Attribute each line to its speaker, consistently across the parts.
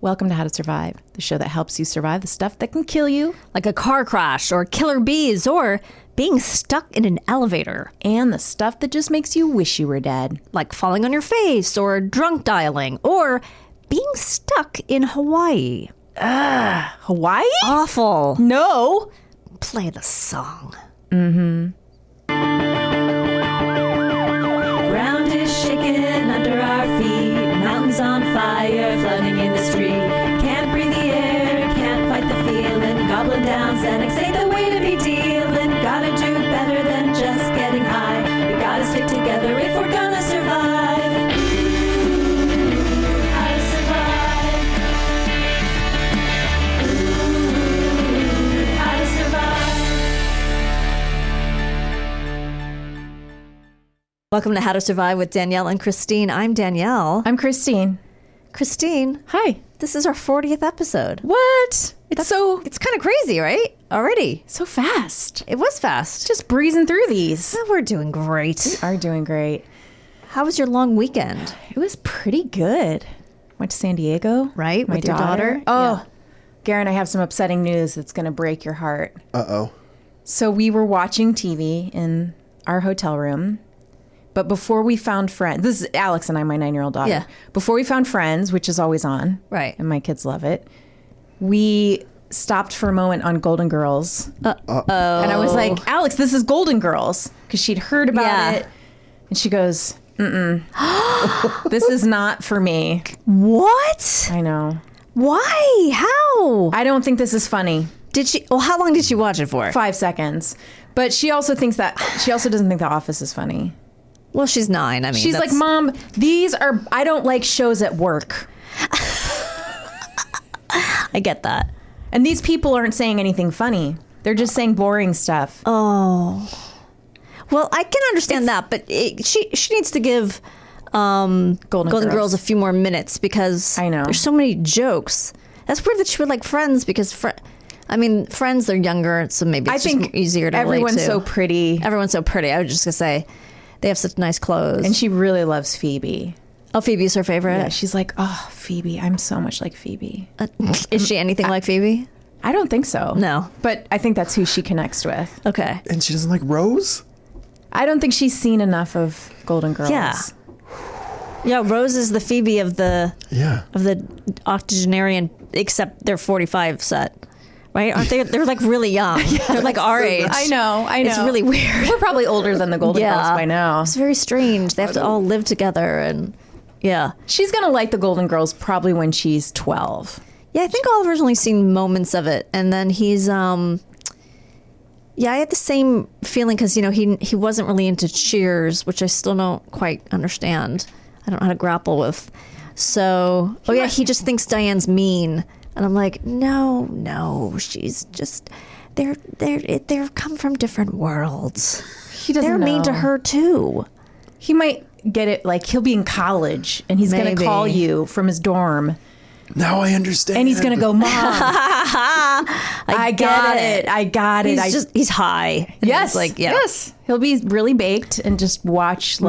Speaker 1: Welcome to How to Survive, the show that helps you survive the stuff that can kill you.
Speaker 2: Like a car crash or killer bees or being stuck in an elevator.
Speaker 1: And the stuff that just makes you wish you were dead.
Speaker 2: Like falling on your face or drunk dialing or being stuck in Hawaii.
Speaker 1: Hawaii?
Speaker 2: Awful.
Speaker 1: No.
Speaker 2: Play the song.
Speaker 1: Mm-hmm.
Speaker 2: Ground is shaking under our feet. Mountains on fire, flooding in the street. Can't breathe the air, can't fight the feeling. Gobbling down Xanax ain't the way to be dealing. Gotta do better than just getting high. We gotta stick together if we're gonna survive. Ooh, how to survive. Ooh, how to survive. Welcome to How to Survive with Danielle and Kristine. I'm Danielle.
Speaker 1: I'm Kristine.
Speaker 2: Kristine.
Speaker 1: Hi.
Speaker 2: This is our 40th episode.
Speaker 1: What? It's
Speaker 2: kind of crazy, right? Already.
Speaker 1: so fast.
Speaker 2: It was fast.
Speaker 1: Just breezing through these.
Speaker 2: We're doing great.
Speaker 1: Are doing great.
Speaker 2: How was your long weekend?
Speaker 1: It was pretty good. Went to San Diego.
Speaker 2: Right?
Speaker 1: My
Speaker 2: With your daughter?
Speaker 1: Oh, Garen, I have some upsetting news that's going to break your heart.
Speaker 3: Uh-oh.
Speaker 1: So we were watching TV in our hotel room. But before we found Friends, this is Alex and I, my 9-year-old daughter.
Speaker 2: Yeah.
Speaker 1: Before we found Friends, which is always on.
Speaker 2: Right.
Speaker 1: And my kids love it. We stopped for a moment on Golden Girls.
Speaker 2: Oh.
Speaker 1: And I was like, Alex, this is Golden Girls. Because she'd heard about it. And she goes, this is not for me.
Speaker 2: What?
Speaker 1: I know.
Speaker 2: Why? How?
Speaker 1: I don't think this is funny.
Speaker 2: Did she? Well, how long did she watch it for?
Speaker 1: 5 seconds. But she also doesn't think The Office is funny.
Speaker 2: Well, she's 9. I mean,
Speaker 1: She's like, Mom, I don't like shows at work.
Speaker 2: I get that.
Speaker 1: And these people aren't saying anything funny. They're just saying boring stuff.
Speaker 2: Oh. Well, I can understand that, but she needs to give Golden Girls a few more minutes because
Speaker 1: I know
Speaker 2: there's so many jokes. That's weird that she would like Friends because Friends, they're younger, so maybe it's just easier to relate to.
Speaker 1: Everyone's so pretty.
Speaker 2: Everyone's so pretty. I was just going to say, they have such nice clothes.
Speaker 1: And she really loves Phoebe.
Speaker 2: Oh, Phoebe's her favorite?
Speaker 1: Yeah, she's like, oh, Phoebe. I'm so much like Phoebe.
Speaker 2: Is she anything like Phoebe?
Speaker 1: I don't think so.
Speaker 2: No.
Speaker 1: But I think that's who she connects with.
Speaker 2: Okay.
Speaker 3: And she doesn't like Rose?
Speaker 1: I don't think she's seen enough of Golden Girls.
Speaker 2: Yeah. Yeah, Rose is the Phoebe of the octogenarian, except they're 45 set. Right? Aren't they? They're like really young. They're like our age.
Speaker 1: I know.
Speaker 2: It's really weird.
Speaker 1: We're probably older than the Golden Girls by now.
Speaker 2: It's very strange. They have to all live together and yeah.
Speaker 1: She's going to like the Golden Girls probably when she's 12.
Speaker 2: Yeah, I think Oliver's only seen moments of it. And then he's, I had the same feeling because, he wasn't really into Cheers, which I still don't quite understand. I don't know how to grapple with. So, he just thinks Diane's mean. And I'm like, no, she's just, they're come from different worlds.
Speaker 1: He doesn't
Speaker 2: They're mean to her too.
Speaker 1: He might get it, like he'll be in college and he's going to call you from his dorm.
Speaker 3: Now I understand.
Speaker 1: And he's going to go, Mom, I got it.
Speaker 2: He's high. And
Speaker 1: yes.
Speaker 2: Like, yeah.
Speaker 1: Yes. He'll be really baked and just watch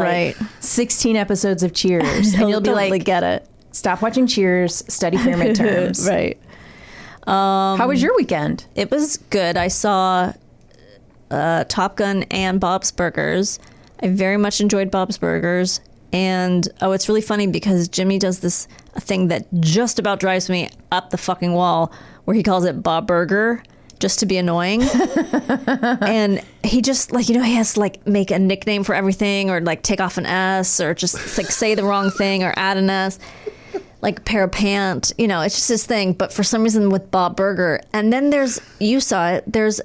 Speaker 1: 16 episodes of Cheers. And you'll be
Speaker 2: totally
Speaker 1: like,
Speaker 2: get it.
Speaker 1: Stop watching Cheers, study for your midterms.
Speaker 2: Right.
Speaker 1: How was your weekend?
Speaker 2: It was good. I saw Top Gun and Bob's Burgers. I very much enjoyed Bob's Burgers. And, it's really funny because Jimmy does this thing that just about drives me up the fucking wall where he calls it Bob Burger just to be annoying. And he just, he has to, make a nickname for everything or, take off an S or just, say the wrong thing or add an S. Like pair of pants, it's just his thing. But for some reason with Bob Burger, and then you saw it, there's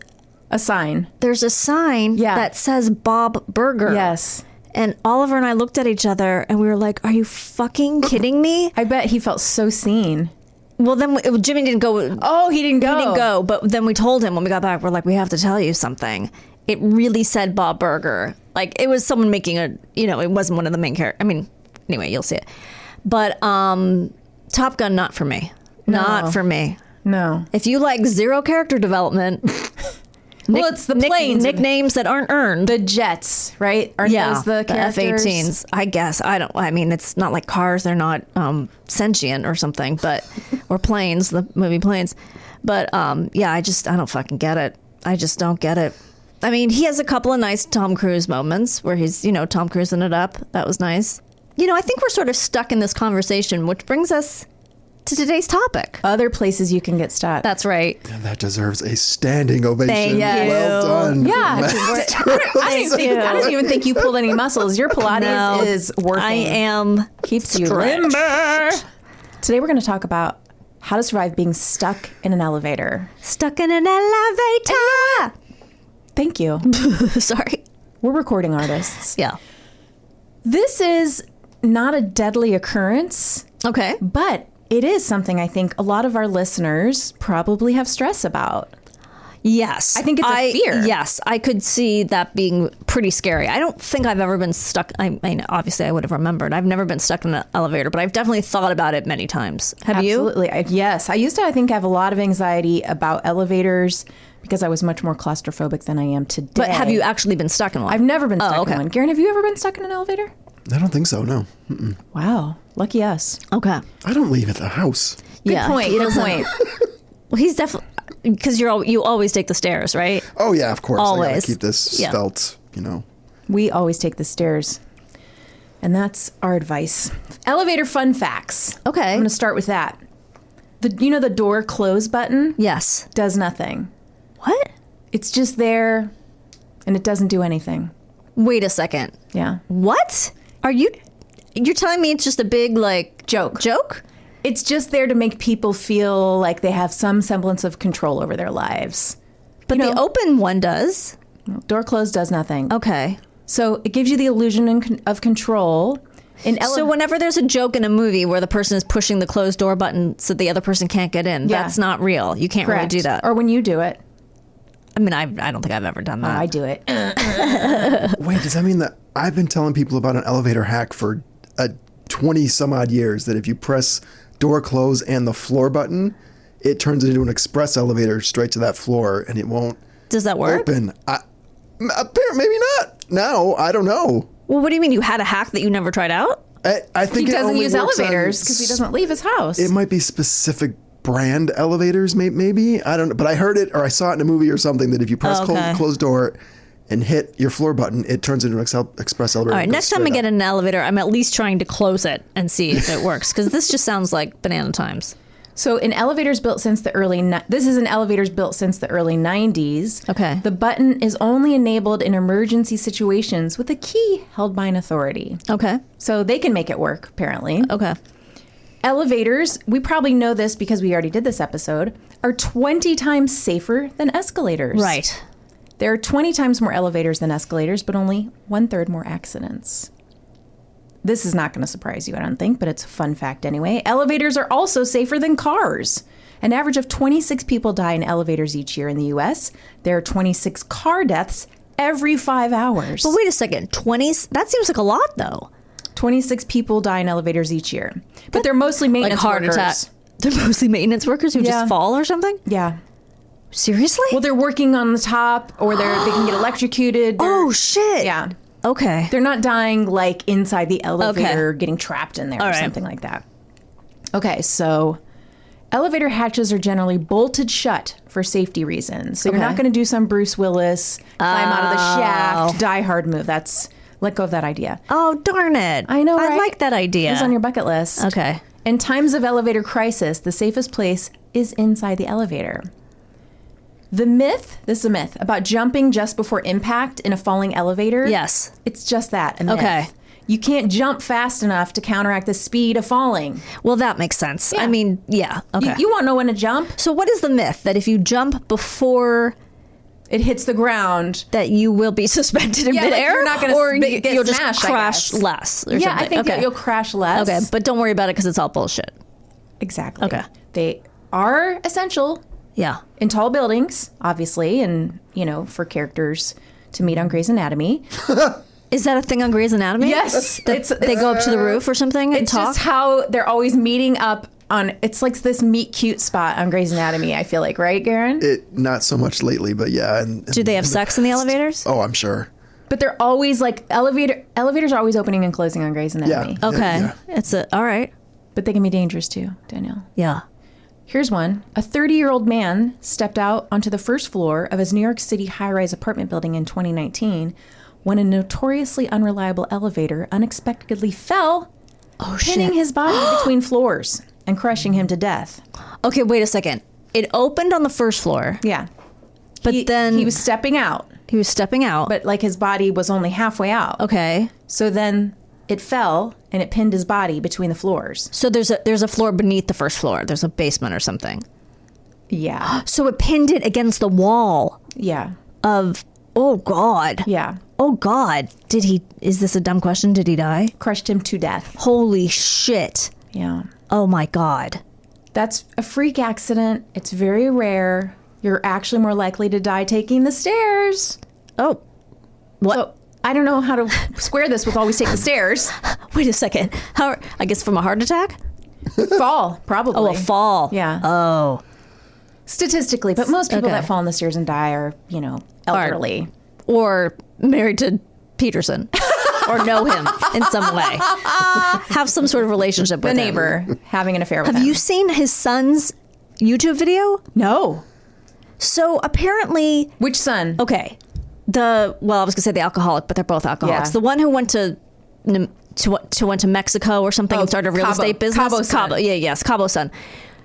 Speaker 1: a sign.
Speaker 2: There's a sign that says Bob Burger.
Speaker 1: Yes.
Speaker 2: And Oliver and I looked at each other and we were like, are you fucking kidding me?
Speaker 1: I bet he felt so seen.
Speaker 2: Well, then Jimmy didn't go.
Speaker 1: Oh, he didn't go.
Speaker 2: He didn't go. But then we told him when we got back, we're like, we have to tell you something. It really said Bob Burger. It was someone making it wasn't one of the main characters. I mean, anyway, you'll see it. But Top Gun, not for me.
Speaker 1: No.
Speaker 2: Not for me.
Speaker 1: No.
Speaker 2: If you like zero character development,
Speaker 1: Well, it's the planes.
Speaker 2: Nicknames that aren't earned.
Speaker 1: The jets, right? Aren't those the characters?
Speaker 2: F-18s. I guess. I mean, it's not like cars. They're not sentient or something, but or planes, the movie Planes. But yeah, I don't fucking get it. I just don't get it. I mean, he has a couple of nice Tom Cruise moments where he's, Tom Cruising it up. That was nice. I think we're sort of stuck in this conversation, which brings us to today's topic.
Speaker 1: Other places you can get stuck.
Speaker 2: That's right.
Speaker 3: And that deserves a standing ovation.
Speaker 2: Thank you.
Speaker 3: Well done.
Speaker 1: Yeah. I don't even think you pulled any muscles. Your Pilates is working.
Speaker 2: I am
Speaker 1: Keeps you limber. Today we're going to talk about how to survive being stuck in an elevator.
Speaker 2: Stuck in an elevator.
Speaker 1: Thank you.
Speaker 2: Sorry.
Speaker 1: We're recording artists.
Speaker 2: Yeah.
Speaker 1: This is not a deadly occurrence.
Speaker 2: Okay.
Speaker 1: But it is something I think a lot of our listeners probably have stress about.
Speaker 2: Yes.
Speaker 1: I think it's a fear.
Speaker 2: Yes. I could see that being pretty scary. I don't think I've ever been stuck. I mean, obviously I would have remembered. I've never been stuck in an elevator, but I've definitely thought about it many times. Have you?
Speaker 1: Absolutely. Yes. I used to, I think, have a lot of anxiety about elevators because I was much more claustrophobic than I am today.
Speaker 2: But have you actually been stuck in one?
Speaker 1: I've never been stuck in one. Garen, have you ever been stuck in an elevator?
Speaker 3: I don't think so, no. Mm-mm.
Speaker 1: Wow. Lucky us.
Speaker 2: Okay.
Speaker 3: I don't leave at the house.
Speaker 1: Good point. Good point.
Speaker 2: Well, he's definitely, because you always take the stairs, right?
Speaker 3: Oh, yeah, of course.
Speaker 2: Always.
Speaker 3: I gotta keep this felt,
Speaker 1: We always take the stairs. And that's our advice. Elevator fun facts.
Speaker 2: Okay.
Speaker 1: I'm going to start with that. The door close button?
Speaker 2: Yes.
Speaker 1: Does nothing.
Speaker 2: What?
Speaker 1: It's just there and it doesn't do anything.
Speaker 2: Wait a second.
Speaker 1: Yeah.
Speaker 2: What? You're telling me it's just a big, joke?
Speaker 1: It's just there to make people feel like they have some semblance of control over their lives.
Speaker 2: But the open one does.
Speaker 1: Door closed does nothing.
Speaker 2: Okay.
Speaker 1: So it gives you the illusion of control.
Speaker 2: So whenever there's a joke in a movie where the person is pushing the closed door button so the other person can't get in, that's not real. You can't really do that.
Speaker 1: Or when you do it.
Speaker 2: I mean, I don't think I've ever done that.
Speaker 1: I do it.
Speaker 3: Wait, does that mean that I've been telling people about an elevator hack for 20 some odd years that if you press door close and the floor button, it turns it into an express elevator straight to that floor and it won't
Speaker 2: Does that work?
Speaker 3: open. Apparently, maybe not. Now, I don't know.
Speaker 2: Well, what do you mean? You had a hack that you never tried out?
Speaker 3: I think
Speaker 1: He
Speaker 3: it
Speaker 1: doesn't
Speaker 3: only
Speaker 1: use
Speaker 3: works
Speaker 1: elevators
Speaker 3: on
Speaker 1: because he doesn't leave his house.
Speaker 3: It might be specific brand elevators, maybe. I don't know. But I heard it or I saw it in a movie or something that if you press close door and hit your floor button, it turns into an express elevator.
Speaker 2: All right, next time I get in an elevator, I'm at least trying to close it and see if it works because this just sounds like banana times.
Speaker 1: So in elevators built since the early 90s.
Speaker 2: Okay.
Speaker 1: The button is only enabled in emergency situations with a key held by an authority.
Speaker 2: Okay.
Speaker 1: So they can make it work, apparently.
Speaker 2: Okay.
Speaker 1: Elevators, we probably know this because we already did this episode, are 20 times safer than escalators.
Speaker 2: Right.
Speaker 1: There are 20 times more elevators than escalators, but only 1/3 more accidents. This is not going to surprise you, I don't think, but it's a fun fact anyway. Elevators are also safer than cars. An average of 26 people die in elevators each year in the U.S. There are 26 car deaths every 5 hours.
Speaker 2: But wait a second. 20? That seems like a lot, though.
Speaker 1: 26 people die in elevators each year. But they're mostly maintenance
Speaker 2: like heart
Speaker 1: workers.
Speaker 2: attack. They're mostly maintenance workers who just fall or something?
Speaker 1: Yeah.
Speaker 2: Seriously?
Speaker 1: Well, they're working on the top or they can get electrocuted.
Speaker 2: Oh, shit.
Speaker 1: Yeah.
Speaker 2: Okay.
Speaker 1: They're not dying like inside the elevator, getting trapped in there or something like that. Okay, so elevator hatches are generally bolted shut for safety reasons. So you're not going to do some Bruce Willis, climb out of the shaft, die hard move. Let go of that idea.
Speaker 2: Oh, darn it.
Speaker 1: I know, right?
Speaker 2: I like that idea.
Speaker 1: It's on your bucket list.
Speaker 2: Okay.
Speaker 1: In times of elevator crisis, the safest place is inside the elevator. This is a myth, about jumping just before impact in a falling elevator.
Speaker 2: Yes.
Speaker 1: It's just that, a myth.
Speaker 2: Okay.
Speaker 1: You can't jump fast enough to counteract the speed of falling.
Speaker 2: Well, that makes sense.
Speaker 1: Yeah.
Speaker 2: I mean, yeah. Okay.
Speaker 1: You won't know when to jump.
Speaker 2: So what is the myth? That if you jump before
Speaker 1: It hits the ground.
Speaker 2: that you will be suspended in
Speaker 1: Yeah, like
Speaker 2: midair?
Speaker 1: you're not gonna
Speaker 2: or
Speaker 1: get
Speaker 2: you'll
Speaker 1: smashed,
Speaker 2: just
Speaker 1: I
Speaker 2: crash
Speaker 1: guess.
Speaker 2: less or
Speaker 1: Yeah,
Speaker 2: something?
Speaker 1: I think
Speaker 2: okay.
Speaker 1: you'll crash less.
Speaker 2: Okay, but don't worry about it because it's all bullshit.
Speaker 1: Exactly.
Speaker 2: Okay.
Speaker 1: They are essential
Speaker 2: Yeah.
Speaker 1: in tall buildings, obviously, and, for characters to meet on Grey's Anatomy.
Speaker 2: Is that a thing on Grey's Anatomy?
Speaker 1: Yes.
Speaker 2: They go up to the roof or something and
Speaker 1: It's
Speaker 2: talk?
Speaker 1: just how they're always meeting up it's like this meet cute spot on Grey's Anatomy, I feel like, right, Garen?
Speaker 3: Not so much lately, but yeah. And
Speaker 2: Do they have sex in the elevators?
Speaker 3: Oh, I'm sure.
Speaker 1: But they're always like elevators are always opening and closing on Grey's Anatomy.
Speaker 3: Yeah.
Speaker 2: Okay. All right.
Speaker 1: But they can be dangerous too, Danielle.
Speaker 2: Yeah.
Speaker 1: Here's one. A 30-year-old man stepped out onto the first floor of his New York City high-rise apartment building in 2019 when a notoriously unreliable elevator unexpectedly fell, pinning his body between floors and crushing him to death.
Speaker 2: Okay, wait a second. It opened on the first floor.
Speaker 1: Yeah.
Speaker 2: But then
Speaker 1: he was stepping out,
Speaker 2: he was stepping out.
Speaker 1: but like his body was only halfway out.
Speaker 2: Okay.
Speaker 1: So then it fell and it pinned his body between the floors.
Speaker 2: So there's a floor beneath the first floor. There's a basement or something.
Speaker 1: Yeah.
Speaker 2: So it pinned it against the wall
Speaker 1: Yeah.
Speaker 2: of, oh God.
Speaker 1: Yeah.
Speaker 2: Oh God. Is this a dumb question? Did he die?
Speaker 1: Crushed him to death.
Speaker 2: Holy shit.
Speaker 1: Yeah.
Speaker 2: Oh my God.
Speaker 1: That's a freak accident. It's very rare. You're actually more likely to die taking the stairs.
Speaker 2: Oh. What?
Speaker 1: So I don't know how to square this with always take the stairs.
Speaker 2: Wait a second. I guess from a heart attack?
Speaker 1: Fall, probably.
Speaker 2: Oh, a fall.
Speaker 1: Yeah.
Speaker 2: Oh.
Speaker 1: Statistically, but most people
Speaker 2: Okay.
Speaker 1: that fall on the stairs and die are, elderly.
Speaker 2: Or married to Peterson. Or know him in some way. Have some sort of relationship with
Speaker 1: The
Speaker 2: him.
Speaker 1: neighbor having an affair with him.
Speaker 2: Have you seen his son's YouTube video?
Speaker 1: No.
Speaker 2: So apparently,
Speaker 1: Which son?
Speaker 2: okay, I was gonna say the alcoholic, but they're both alcoholics.
Speaker 1: Yeah.
Speaker 2: The one who went to Mexico or something and started a real estate business.
Speaker 1: Cabo's son.
Speaker 2: Cabo's son.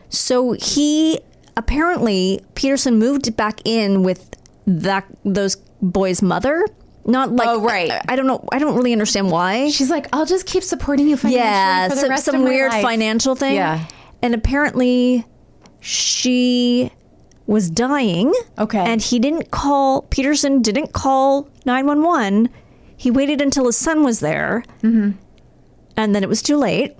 Speaker 2: So he apparently Peterson moved back in with those boys' mother. Not like
Speaker 1: Oh, right.
Speaker 2: I don't know. I don't really understand why.
Speaker 1: She's like, I'll just keep supporting you financially
Speaker 2: Yeah,
Speaker 1: for the rest
Speaker 2: some
Speaker 1: of my
Speaker 2: weird
Speaker 1: life.
Speaker 2: financial thing.
Speaker 1: Yeah.
Speaker 2: And apparently she was dying.
Speaker 1: Okay.
Speaker 2: And Peterson didn't call 911. He waited until his son was there. Mm-hmm. And then it was too late.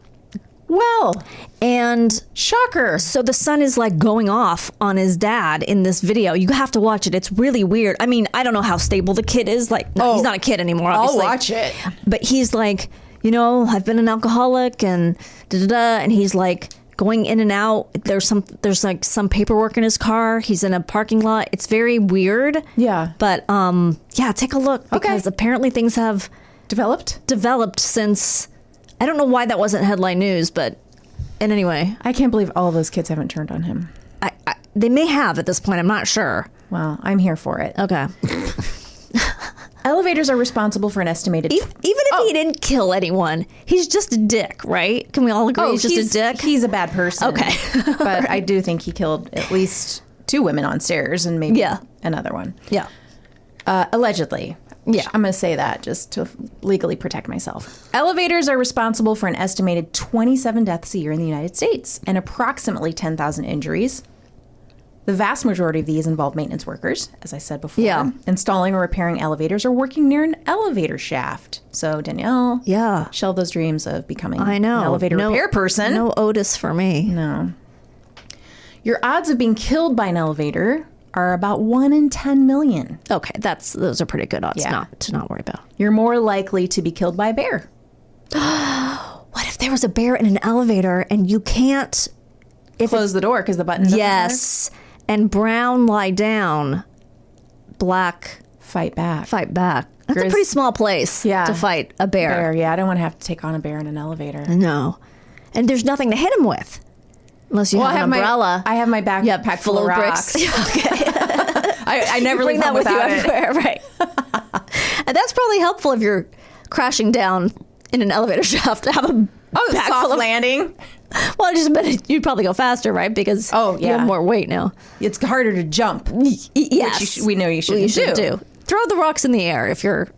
Speaker 1: Well,
Speaker 2: And
Speaker 1: shocker.
Speaker 2: so the son is like going off on his dad in this video. You have to watch it. It's really weird. I mean, I don't know how stable the kid is. Like, no, he's not a kid anymore, obviously.
Speaker 1: I'll watch it.
Speaker 2: But he's like, I've been an alcoholic and da-da-da. And he's like going in and out. There's like some paperwork in his car. He's in a parking lot. It's very weird.
Speaker 1: Yeah.
Speaker 2: But yeah, take a look because apparently things have
Speaker 1: Developed?
Speaker 2: since. I don't know why that wasn't headline news, but and anyway,
Speaker 1: I can't believe all of those kids haven't turned on him.
Speaker 2: they may have at this point. I'm not sure.
Speaker 1: Well, I'm here for it.
Speaker 2: Okay.
Speaker 1: Elevators are responsible for an estimated...
Speaker 2: Even if he didn't kill anyone, he's just a dick, right? Can we all agree he's just a dick?
Speaker 1: He's a bad person.
Speaker 2: Okay.
Speaker 1: But I do think he killed at least 2 women on stairs and maybe another one.
Speaker 2: Yeah.
Speaker 1: Allegedly.
Speaker 2: Yeah.
Speaker 1: I'm going to say that just to legally protect myself. Elevators are responsible for an estimated 27 deaths a year in the United States and approximately 10,000 injuries. The vast majority of these involve maintenance workers, as I said before, installing or repairing elevators or working near an elevator shaft. So, Danielle, shelve those dreams of becoming an elevator repair person.
Speaker 2: No Otis for me.
Speaker 1: No. Your odds of being killed by an elevator are about 1 in 10 million.
Speaker 2: Okay, those are pretty good odds to not worry about.
Speaker 1: You're more likely to be killed by a bear.
Speaker 2: What if there was a bear in an elevator and you can't
Speaker 1: Close the door because the button's
Speaker 2: Yes. And brown lie down, black
Speaker 1: fight back.
Speaker 2: fight back. That's a pretty small place to fight a bear.
Speaker 1: Yeah, I don't want to have to take on a bear in an elevator.
Speaker 2: No. And there's nothing to hit him with. Unless you have an umbrella.
Speaker 1: I have my backpack full of rocks.
Speaker 2: Okay.
Speaker 1: I never
Speaker 2: Bring
Speaker 1: leave
Speaker 2: that
Speaker 1: home
Speaker 2: with you
Speaker 1: without it.
Speaker 2: everywhere, right? And that's probably helpful if you're crashing down in an elevator shaft to have a bag
Speaker 1: soft
Speaker 2: full of
Speaker 1: landing.
Speaker 2: Well, I just meant you'd probably go faster, right? Because you have more weight now.
Speaker 1: It's harder to jump.
Speaker 2: Yes.
Speaker 1: Which we know you shouldn't
Speaker 2: do. Throw the rocks in the air if you're,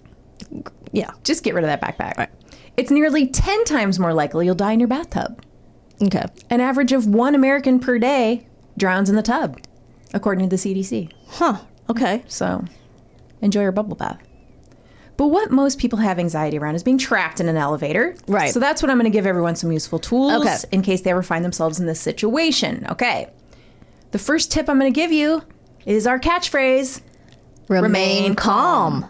Speaker 1: Just get rid of that backpack.
Speaker 2: Right.
Speaker 1: It's nearly 10 times more likely you'll die in your bathtub.
Speaker 2: Okay.
Speaker 1: An average of 1 American per day drowns in the tub, according to the CDC.
Speaker 2: Huh. Okay.
Speaker 1: So enjoy your bubble bath. But what most people have anxiety around is being trapped in an elevator.
Speaker 2: Right.
Speaker 1: So that's what I'm going to give everyone some useful tools
Speaker 2: Okay.
Speaker 1: in case they ever find themselves in this situation. Okay. The first tip I'm going to give you is our catchphrase,
Speaker 2: Remain calm.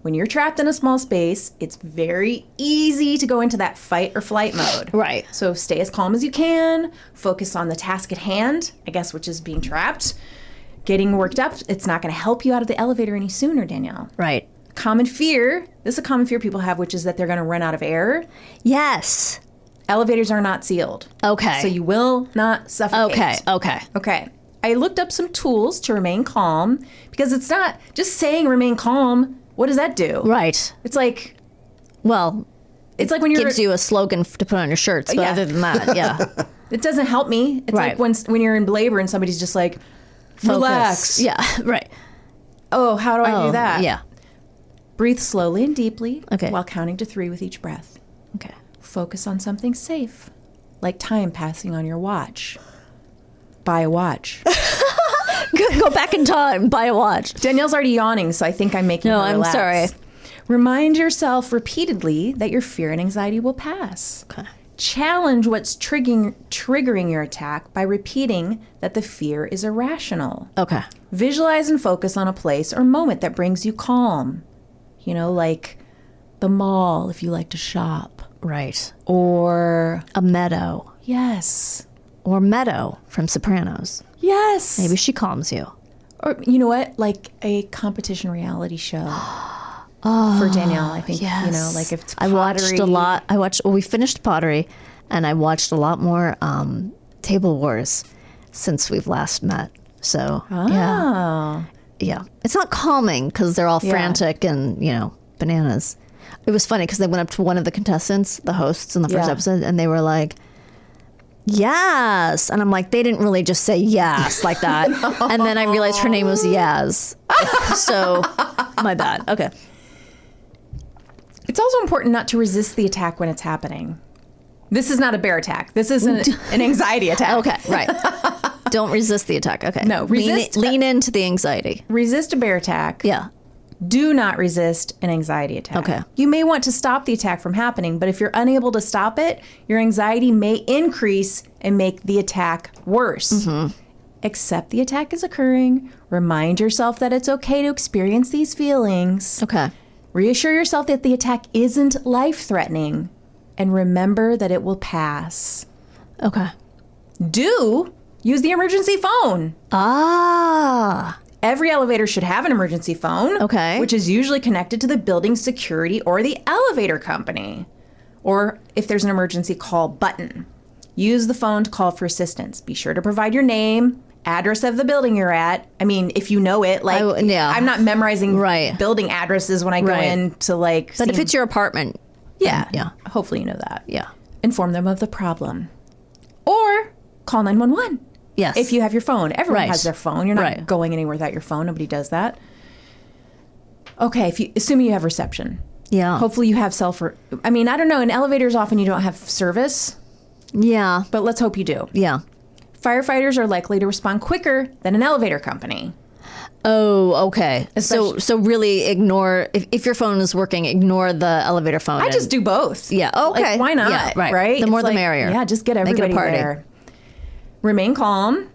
Speaker 1: when you're trapped in a small space, it's very easy to go into that fight or flight mode.
Speaker 2: Right.
Speaker 1: So stay as calm as you can. Focus on the task at hand, I guess, which is being trapped. Getting worked up, it's not going to help you out of the elevator any sooner, Danielle.
Speaker 2: Right.
Speaker 1: Common fear, this is a common fear people have, which is that they're going to run out of air.
Speaker 2: Yes.
Speaker 1: Elevators are not sealed.
Speaker 2: Okay.
Speaker 1: So you will not suffocate. Okay. I looked up some tools to remain calm because it's not just saying remain calm. What does that do?
Speaker 2: Right.
Speaker 1: It's like,
Speaker 2: Well,
Speaker 1: it's like when you're,
Speaker 2: gives you a slogan to put on your shirts, but
Speaker 1: Yeah.
Speaker 2: other than that, yeah.
Speaker 1: it doesn't help me. It's
Speaker 2: Right.
Speaker 1: like when you're in labor and somebody's just like, relax.
Speaker 2: Focus. Yeah, right.
Speaker 1: Oh, how do I do that?
Speaker 2: Yeah.
Speaker 1: Breathe slowly and deeply
Speaker 2: Okay.
Speaker 1: while counting to 3 with each breath.
Speaker 2: Okay.
Speaker 1: Focus on something safe, like time passing on your watch. Buy a watch.
Speaker 2: Go back in time, buy a watch.
Speaker 1: Danielle's already yawning, so I think I'm making
Speaker 2: No,
Speaker 1: her
Speaker 2: I'm
Speaker 1: relax.
Speaker 2: sorry.
Speaker 1: Remind yourself repeatedly that your fear and anxiety will pass.
Speaker 2: Okay.
Speaker 1: Challenge what's triggering your attack by repeating that the fear is irrational.
Speaker 2: Okay.
Speaker 1: Visualize and focus on a place or moment that brings you calm. You know, like the mall if you like to shop.
Speaker 2: Right.
Speaker 1: Or,
Speaker 2: A meadow.
Speaker 1: yes.
Speaker 2: Or Meadow from Sopranos.
Speaker 1: Yes.
Speaker 2: Maybe she calms you.
Speaker 1: Or, you know what? Like a competition reality show. For Danielle, I think,
Speaker 2: Yes.
Speaker 1: you know, like if it's
Speaker 2: I watched a
Speaker 1: pottery.
Speaker 2: lot. Well, we finished pottery, and I watched a lot more Table Wars since we've last met. So, yeah.
Speaker 1: Oh.
Speaker 2: Yeah. It's not calming because they're all
Speaker 1: Yeah.
Speaker 2: frantic and, bananas. It was funny because they went up to one of the contestants, the hosts in the first
Speaker 1: Yeah.
Speaker 2: episode, and they were like, yes. And I'm like, they didn't really just say yes like that. And then I realized her name was Yaz. So, my bad. Okay.
Speaker 1: It's also important not to resist the attack when it's happening. This is not a bear attack. This is an anxiety attack.
Speaker 2: Okay, right. Don't resist the attack. Okay.
Speaker 1: No, resist-
Speaker 2: Lean into the anxiety.
Speaker 1: Resist a bear attack.
Speaker 2: Yeah.
Speaker 1: Do not resist an anxiety attack.
Speaker 2: Okay.
Speaker 1: You may want to stop the attack from happening, but if you're unable to stop it, your anxiety may increase and make the attack worse.
Speaker 2: Mm-hmm.
Speaker 1: Accept the attack is occurring. Remind yourself that it's okay to experience these feelings.
Speaker 2: Okay.
Speaker 1: Reassure yourself that the attack isn't life-threatening. And remember that it will pass.
Speaker 2: Okay.
Speaker 1: Do use the emergency phone.
Speaker 2: Ah.
Speaker 1: Every elevator should have an emergency phone.
Speaker 2: Okay.
Speaker 1: Which is usually connected to the building security or the elevator company. Or if there's an emergency call button. Use the phone to call for assistance. Be sure to provide your name, address of the building you're at. I mean, if you know it, like,
Speaker 2: yeah.
Speaker 1: I'm not memorizing
Speaker 2: Right.
Speaker 1: building addresses when I go
Speaker 2: Right.
Speaker 1: in to like.
Speaker 2: But if
Speaker 1: see-
Speaker 2: it's your apartment.
Speaker 1: yeah,
Speaker 2: Yeah.
Speaker 1: hopefully you know that.
Speaker 2: Yeah.
Speaker 1: Inform them of the problem. Or call 911.
Speaker 2: Yes.
Speaker 1: If you have your phone. Everyone
Speaker 2: Right.
Speaker 1: has their phone. You're not
Speaker 2: Right.
Speaker 1: going anywhere without your phone. Nobody does that. Okay, assuming you have reception.
Speaker 2: Yeah.
Speaker 1: Hopefully you have I mean, I don't know. In elevators, often you don't have service,
Speaker 2: Yeah.
Speaker 1: but let's hope you do.
Speaker 2: Yeah.
Speaker 1: Firefighters are likely to respond quicker than an elevator company.
Speaker 2: Oh, okay.
Speaker 1: Especially-
Speaker 2: So really ignore, if your phone is working, ignore the elevator phone.
Speaker 1: I just do both.
Speaker 2: Yeah, okay.
Speaker 1: Like, why not?
Speaker 2: Yeah, right.
Speaker 1: Right?
Speaker 2: The more
Speaker 1: It's
Speaker 2: the
Speaker 1: like,
Speaker 2: merrier.
Speaker 1: Yeah, just get
Speaker 2: Make it a
Speaker 1: everybody
Speaker 2: party.
Speaker 1: there. Remain calm.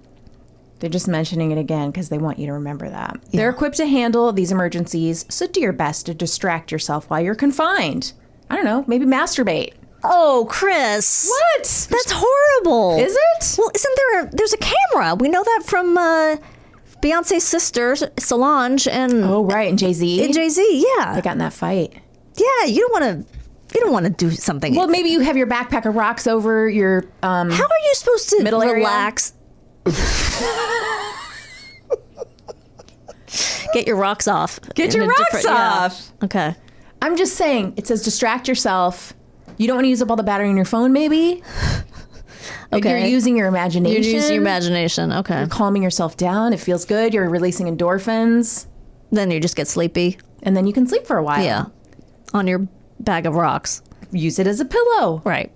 Speaker 1: They're just mentioning it again because they want you to remember that. They're equipped to handle these emergencies, so do your best to distract yourself while you're confined. I don't know, maybe masturbate.
Speaker 2: Oh, Chris.
Speaker 1: What?
Speaker 2: That's horrible.
Speaker 1: Is it?
Speaker 2: Well, there's a camera. We know that from Beyonce's sisters, Solange and
Speaker 1: Oh, right, and Jay-Z.
Speaker 2: Jay-Z. Yeah.
Speaker 1: They got in that fight.
Speaker 2: Yeah, you don't want to do something.
Speaker 1: Well, maybe you have your backpack of rocks over your
Speaker 2: How are you supposed to
Speaker 1: middle area?
Speaker 2: relax? Get your rocks off.
Speaker 1: Get
Speaker 2: In
Speaker 1: your
Speaker 2: a
Speaker 1: rocks
Speaker 2: different- yeah.
Speaker 1: off.
Speaker 2: Okay.
Speaker 1: I'm just saying, it says distract yourself. You don't want to use up all the battery in your phone, maybe?
Speaker 2: Okay.
Speaker 1: You're using your imagination.
Speaker 2: You use your imagination. Okay.
Speaker 1: You're calming yourself down. It feels good. You're releasing endorphins.
Speaker 2: Then you just get sleepy.
Speaker 1: And then you can sleep for a while.
Speaker 2: Yeah. On your bag of rocks.
Speaker 1: Use it as a pillow.
Speaker 2: Right.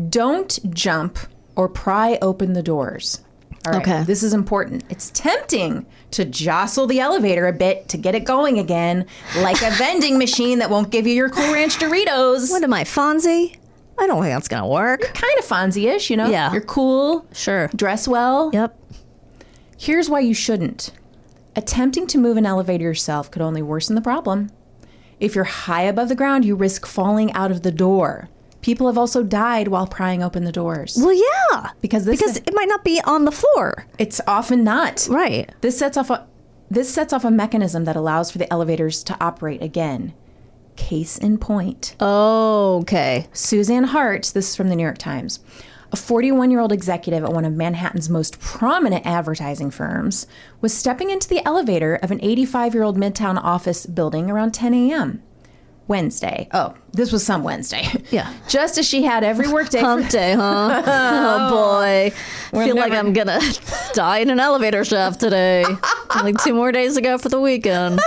Speaker 1: Don't jump or pry open the doors. All right.
Speaker 2: Okay.
Speaker 1: This is important. It's tempting to jostle the elevator a bit to get it going again, like a vending machine that won't give you your Cool Ranch Doritos.
Speaker 2: What am I, Fonzie? I don't think that's going to work.
Speaker 1: Kind of Fonzie-ish, you know?
Speaker 2: Yeah.
Speaker 1: You're cool.
Speaker 2: Sure.
Speaker 1: Dress well.
Speaker 2: Yep.
Speaker 1: Here's why you shouldn't. Attempting to move an elevator yourself could only worsen the problem. If you're high above the ground, you risk falling out of the door. People have also died while prying open the doors.
Speaker 2: Well, yeah.
Speaker 1: Because
Speaker 2: it might not be on the floor.
Speaker 1: It's often not.
Speaker 2: Right.
Speaker 1: This sets off a mechanism that allows for the elevators to operate again. Case in point.
Speaker 2: Oh, okay.
Speaker 1: Suzanne Hart, this is from the New York Times, a 41-year-old executive at one of Manhattan's most prominent advertising firms, was stepping into the elevator of an 85-year-old Midtown office building around 10 a.m. Wednesday. Oh, this was some Wednesday.
Speaker 2: Yeah.
Speaker 1: Just as she had every workday.
Speaker 2: Hump day, huh? Oh, boy. I feel like I'm going to die in an elevator shaft today. Only 2 more days to go for the weekend.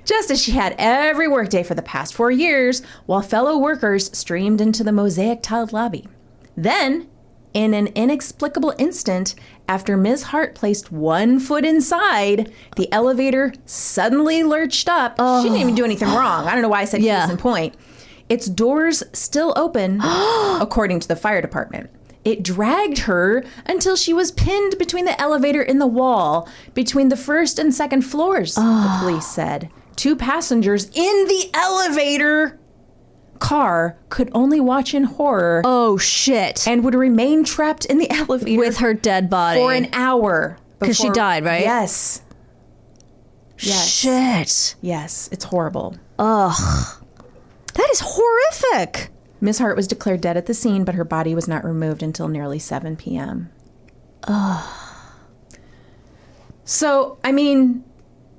Speaker 1: Just as she had every workday for the past 4 years, while fellow workers streamed into the mosaic-tiled lobby. Then, in an inexplicable instant, after Ms. Hart placed one foot inside, the elevator suddenly lurched up. She didn't even do anything wrong. I don't know why I said case in point. Its doors still open, according to the fire department. It dragged her until she was pinned between the elevator and the wall, between the first and second floors, the police said. 2 passengers in the elevator car could only watch in horror.
Speaker 2: Oh, shit.
Speaker 1: And would remain trapped in the elevator
Speaker 2: with her dead body
Speaker 1: for an hour.
Speaker 2: Because she died, right?
Speaker 1: Yes.
Speaker 2: Shit.
Speaker 1: Yes, it's horrible.
Speaker 2: Ugh. That is horrific.
Speaker 1: Miss Hart was declared dead at the scene, but her body was not removed until nearly 7 p.m.
Speaker 2: Ugh.
Speaker 1: So, I mean,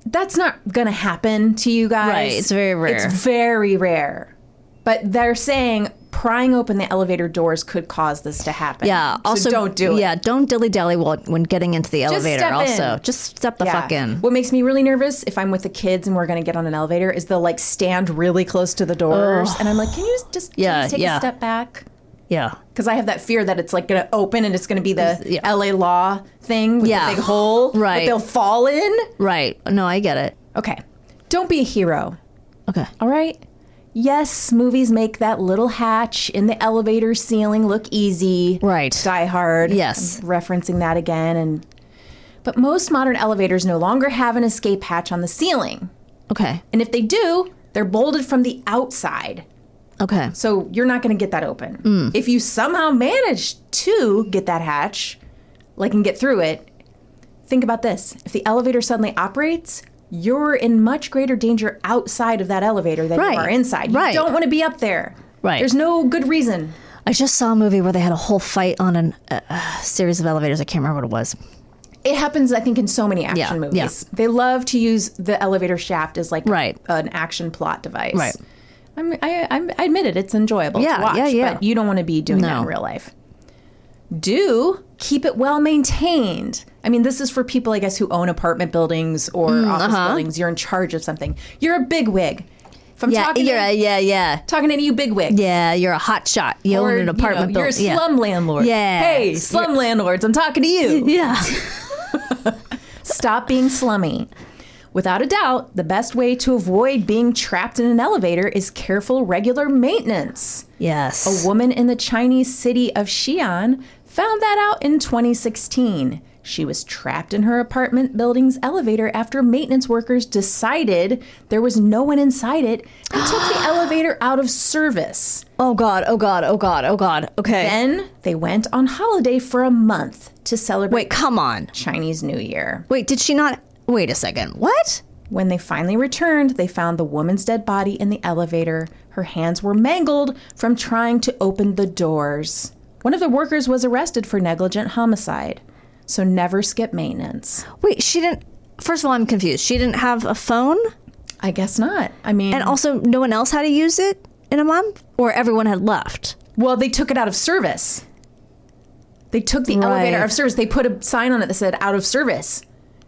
Speaker 1: that's not going to happen to you guys.
Speaker 2: Right, it's very rare.
Speaker 1: It's very rare. But they're saying prying open the elevator doors could cause this to happen.
Speaker 2: Yeah. Also,
Speaker 1: so don't do it.
Speaker 2: Yeah, don't dilly-dally when getting into the elevator.
Speaker 1: Step
Speaker 2: also,
Speaker 1: in.
Speaker 2: just step the fuck in.
Speaker 1: What makes me really nervous if I'm with the kids and we're going to get on an elevator is they'll like stand really close to the doors. And I'm like, can you just take a step back?
Speaker 2: Yeah.
Speaker 1: Because I have that fear that it's like going to open and it's going to be the LA Law thing with the big hole.
Speaker 2: Right.
Speaker 1: But they'll fall in.
Speaker 2: Right. No, I get it.
Speaker 1: Okay. Don't be a hero.
Speaker 2: Okay.
Speaker 1: All right? Yes, movies make that little hatch in the elevator ceiling look easy.
Speaker 2: Right.
Speaker 1: Die Hard.
Speaker 2: Yes.
Speaker 1: I'm referencing that again. But most modern elevators no longer have an escape hatch on the ceiling.
Speaker 2: Okay.
Speaker 1: And if they do, they're bolted from the outside.
Speaker 2: Okay.
Speaker 1: So you're not going to get that open. If you somehow manage to get that hatch, and get through it, think about this. If the elevator suddenly operates, you're in much greater danger outside of that elevator than you are inside. You don't want to be up there.
Speaker 2: Right.
Speaker 1: There's no good reason.
Speaker 2: I just saw a movie where they had a whole fight on a series of elevators. I can't remember what it was.
Speaker 1: It happens, I think, in so many action movies.
Speaker 2: Yeah.
Speaker 1: They love to use the elevator shaft as
Speaker 2: Right.
Speaker 1: an action plot device.
Speaker 2: Right.
Speaker 1: I admit it. It's enjoyable to watch, but you don't want to be doing that in real life. Do keep it well maintained. I mean, this is for people, I guess, who own apartment buildings or office buildings. You're in charge of something. You're a bigwig. If I'm talking to you bigwigs.
Speaker 2: Yeah, you're a hot shot. You own an apartment building.
Speaker 1: You're a slum landlord.
Speaker 2: Yeah.
Speaker 1: Hey, slum landlords, I'm talking to you.
Speaker 2: Yeah.
Speaker 1: Stop being slummy. Without a doubt, the best way to avoid being trapped in an elevator is careful, regular maintenance.
Speaker 2: Yes.
Speaker 1: A woman in the Chinese city of Xi'an found that out in 2016. She was trapped in her apartment building's elevator after maintenance workers decided there was no one inside it and took the elevator out of service.
Speaker 2: Oh, God. Oh, God. Oh, God. Oh, God. Okay.
Speaker 1: Then they went on holiday for a month to celebrate
Speaker 2: Wait, come on.
Speaker 1: Chinese New Year.
Speaker 2: Wait, did she not... Wait a second. What?
Speaker 1: When they finally returned, they found the woman's dead body in the elevator. Her hands were mangled from trying to open the doors. One of the workers was arrested for negligent homicide. So never skip maintenance.
Speaker 2: Wait, she didn't... First of all, I'm confused. She didn't have a phone?
Speaker 1: I guess not. I mean...
Speaker 2: And also, no one else had to use it in a month? Or everyone had left?
Speaker 1: Well, they took it out of service. They took the elevator out of service. They put a sign on it that said out of service.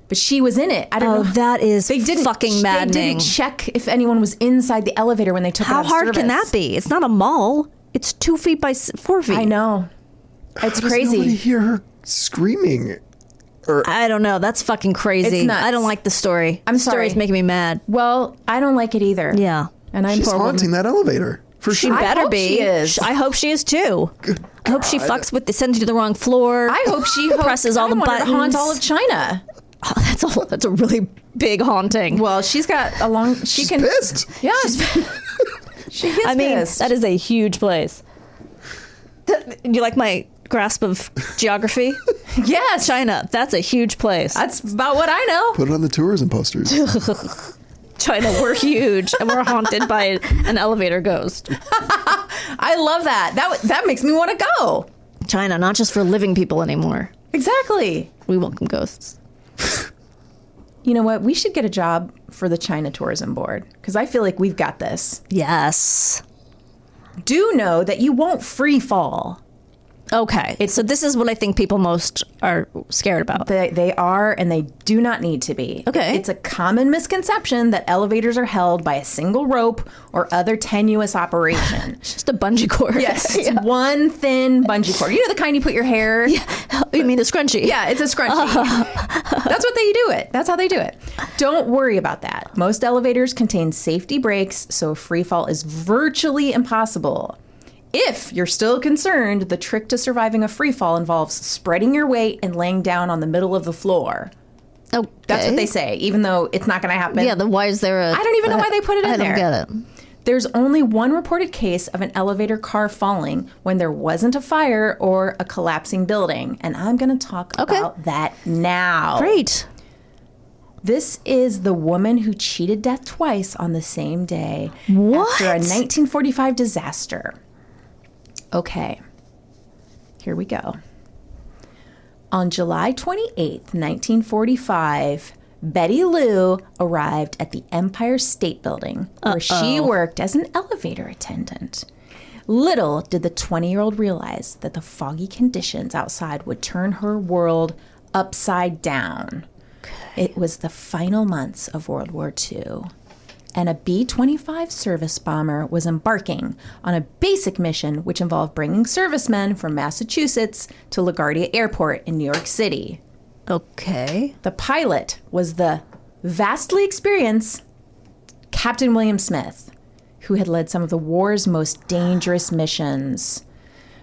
Speaker 1: But she was in it. I don't know.
Speaker 2: Oh, that is fucking maddening.
Speaker 1: They didn't check if anyone was inside the elevator when they took it out of service.
Speaker 2: How hard can that be? It's not a mall. It's 2 feet by 4 feet.
Speaker 1: I know. It's
Speaker 3: How
Speaker 1: crazy.
Speaker 3: Does nobody hear her screaming?
Speaker 2: I don't know. That's fucking crazy.
Speaker 1: It's nuts.
Speaker 2: I don't like the story.
Speaker 1: I'm sorry.
Speaker 2: The story's making me mad.
Speaker 1: Well, I don't like it either.
Speaker 2: Yeah.
Speaker 1: And I'm
Speaker 3: She's haunting that elevator. For
Speaker 2: She
Speaker 3: sure.
Speaker 2: better
Speaker 1: hope
Speaker 2: be.
Speaker 1: she is.
Speaker 2: I hope she is too. I hope she fucks with sends you to the wrong floor.
Speaker 1: I hope she
Speaker 2: presses all the
Speaker 1: I want her to
Speaker 2: buttons.
Speaker 1: haunt all of China.
Speaker 2: That's a really big haunting.
Speaker 1: Well, she's got a long.
Speaker 3: She's pissed.
Speaker 1: Yeah. She gets pissed.
Speaker 2: That is a huge place. You like my grasp of geography?
Speaker 1: Yes.
Speaker 2: China, that's a huge place.
Speaker 1: That's about what I know.
Speaker 3: Put it on the tourism posters.
Speaker 2: China, we're huge, and we're haunted by an elevator ghost.
Speaker 1: I love that. That makes me want to go.
Speaker 2: China, not just for living people anymore.
Speaker 1: Exactly.
Speaker 2: We welcome ghosts.
Speaker 1: You know what? We should get a job for the China Tourism Board because I feel like we've got this.
Speaker 2: Yes.
Speaker 1: Do know that you won't free fall.
Speaker 2: Okay. So this is what I think people most are scared about.
Speaker 1: They are, and they do not need to be.
Speaker 2: Okay.
Speaker 1: It's a common misconception that elevators are held by a single rope or other tenuous operation.
Speaker 2: It's just a bungee cord.
Speaker 1: Yes, it's one thin bungee cord. You know the kind you put your hair?
Speaker 2: Yeah. You mean a scrunchie?
Speaker 1: Yeah, it's a scrunchie. That's what they do it. That's how they do it. Don't worry about that. Most elevators contain safety brakes, so free fall is virtually impossible. If you're still concerned, the trick to surviving a free fall involves spreading your weight and laying down on the middle of the floor.
Speaker 2: Okay.
Speaker 1: That's what they say, even though it's not going to happen.
Speaker 2: Yeah, then why is there a...
Speaker 1: I don't even know why they put it in there.
Speaker 2: I don't get it.
Speaker 1: There's only one reported case of an elevator car falling when there wasn't a fire or a collapsing building. And I'm going to talk about that now.
Speaker 2: Great.
Speaker 1: This is the woman who cheated death twice on the same day.
Speaker 2: What?
Speaker 1: After a 1945 disaster. Okay, here we go. On July 28th, 1945, Betty Lou arrived at the Empire State Building, where she worked as an elevator attendant. Little did the 20-year-old realize that the foggy conditions outside would turn her world upside down. Okay. It was the final months of World War II. And a B-25 service bomber was embarking on a basic mission which involved bringing servicemen from Massachusetts to LaGuardia Airport in New York City.
Speaker 2: Okay.
Speaker 1: The pilot was the vastly experienced Captain William Smith, who had led some of the war's most dangerous missions.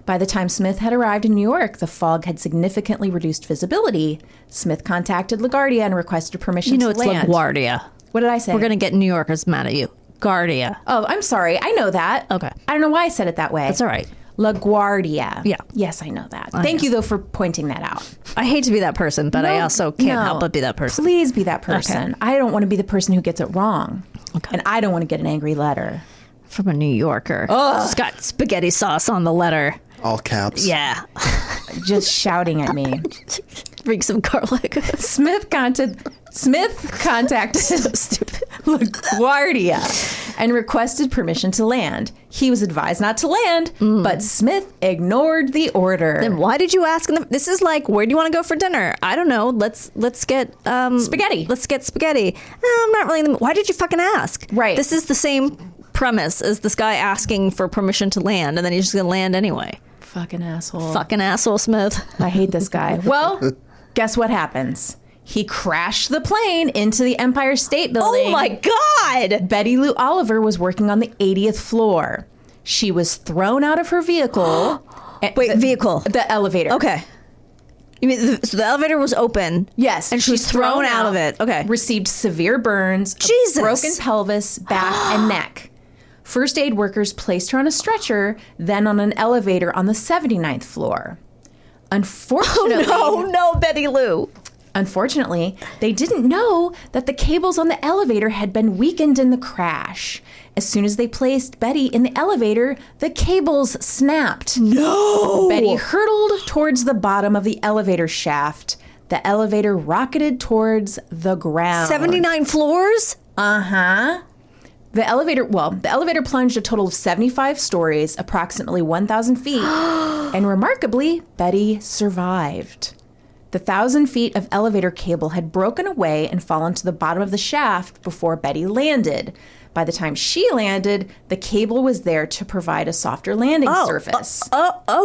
Speaker 1: By the time Smith had arrived in New York, the fog had significantly reduced visibility. Smith contacted LaGuardia and requested permission to land.
Speaker 2: You know it's LaGuardia.
Speaker 1: What did I say?
Speaker 2: We're going to get New Yorkers mad at you. Guardia.
Speaker 1: Oh, I'm sorry. I know that.
Speaker 2: Okay.
Speaker 1: I don't know why I said it that way.
Speaker 2: That's all right.
Speaker 1: LaGuardia.
Speaker 2: Yeah.
Speaker 1: Yes, I know that. Thank you, though, for pointing that out.
Speaker 2: I hate to be that person, but I also can't help but be that person.
Speaker 1: Please be that person.
Speaker 2: Okay.
Speaker 1: I don't want to be the person who gets it wrong.
Speaker 2: Okay.
Speaker 1: And I don't want to get an angry letter.
Speaker 2: From a New Yorker. Oh. It's got spaghetti sauce on the letter.
Speaker 3: All caps.
Speaker 2: Yeah.
Speaker 1: Just shouting at me.
Speaker 2: Bring some garlic.
Speaker 1: Smith contacted
Speaker 2: So stupid.
Speaker 1: LaGuardia and requested permission to land. He was advised not to land, but Smith ignored the order.
Speaker 2: Then why did you ask? This is like, where do you want to go for dinner? I don't know. Let's get
Speaker 1: spaghetti.
Speaker 2: Let's get spaghetti. I'm not really. Why did you fucking ask?
Speaker 1: Right.
Speaker 2: This is the same premise as this guy asking for permission to land, and then he's just gonna land anyway.
Speaker 1: Fucking asshole.
Speaker 2: Fucking asshole, Smith.
Speaker 1: I hate this guy. Well, guess what happens? He crashed the plane into the Empire State Building.
Speaker 2: Oh my God!
Speaker 1: Betty Lou Oliver was working on the 80th floor. She was thrown out of her vehicle.
Speaker 2: Wait, vehicle?
Speaker 1: The elevator.
Speaker 2: Okay. You mean so the elevator was open?
Speaker 1: Yes.
Speaker 2: And she was thrown out of it. Okay.
Speaker 1: Received severe burns.
Speaker 2: Jesus.
Speaker 1: Broken pelvis, back, and neck. First aid workers placed her on a stretcher, then on an elevator on the 79th floor. Unfortunately,
Speaker 2: Oh no, Betty Lou.
Speaker 1: Unfortunately, they didn't know that the cables on the elevator had been weakened in the crash. As soon as they placed Betty in the elevator, the cables snapped.
Speaker 2: No!
Speaker 1: Betty hurtled towards the bottom of the elevator shaft. The elevator rocketed towards the ground.
Speaker 2: 79 floors?
Speaker 1: Uh-huh. The elevator plunged a total of 75 stories, approximately 1,000 feet, and remarkably, Betty survived. The 1,000 feet of elevator cable had broken away and fallen to the bottom of the shaft before Betty landed. By the time she landed, the cable was there to provide a softer landing surface.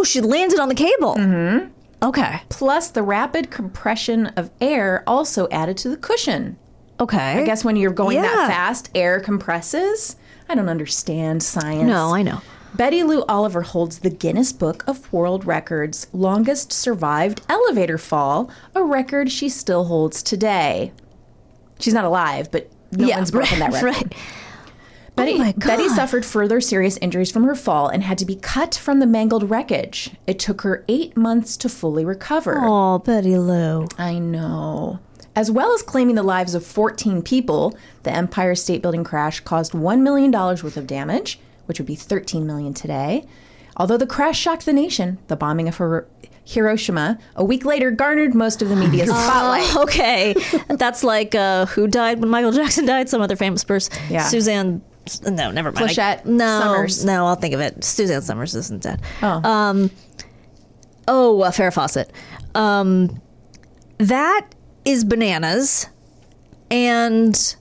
Speaker 2: She landed on the cable.
Speaker 1: Mm-hmm.
Speaker 2: Okay.
Speaker 1: Plus, the rapid compression of air also added to the cushion.
Speaker 2: Okay.
Speaker 1: I guess when you're going that fast, air compresses. I don't understand science.
Speaker 2: No, I know.
Speaker 1: Betty Lou Oliver holds the Guinness Book of World Records longest survived elevator fall, a record she still holds today. She's not alive, but no one's broken that record.
Speaker 2: Right.
Speaker 1: Betty suffered further serious injuries from her fall and had to be cut from the mangled wreckage. It took her 8 months to fully recover.
Speaker 2: Oh, Betty Lou.
Speaker 1: I know. As well as claiming the lives of 14 people, the Empire State Building crash caused $1 million worth of damage, which would be $13 million today. Although the crash shocked the nation, the bombing of Hiroshima a week later garnered most of the media's spotlight.
Speaker 2: Okay. That's like who died when Michael Jackson died? Some other famous person.
Speaker 1: Yeah.
Speaker 2: Suzanne. No, never mind.
Speaker 1: Flechette
Speaker 2: Summers.
Speaker 1: Summers.
Speaker 2: No, I'll think of it. Suzanne Summers isn't dead.
Speaker 1: Oh.
Speaker 2: Farrah Fawcett. That is bananas. And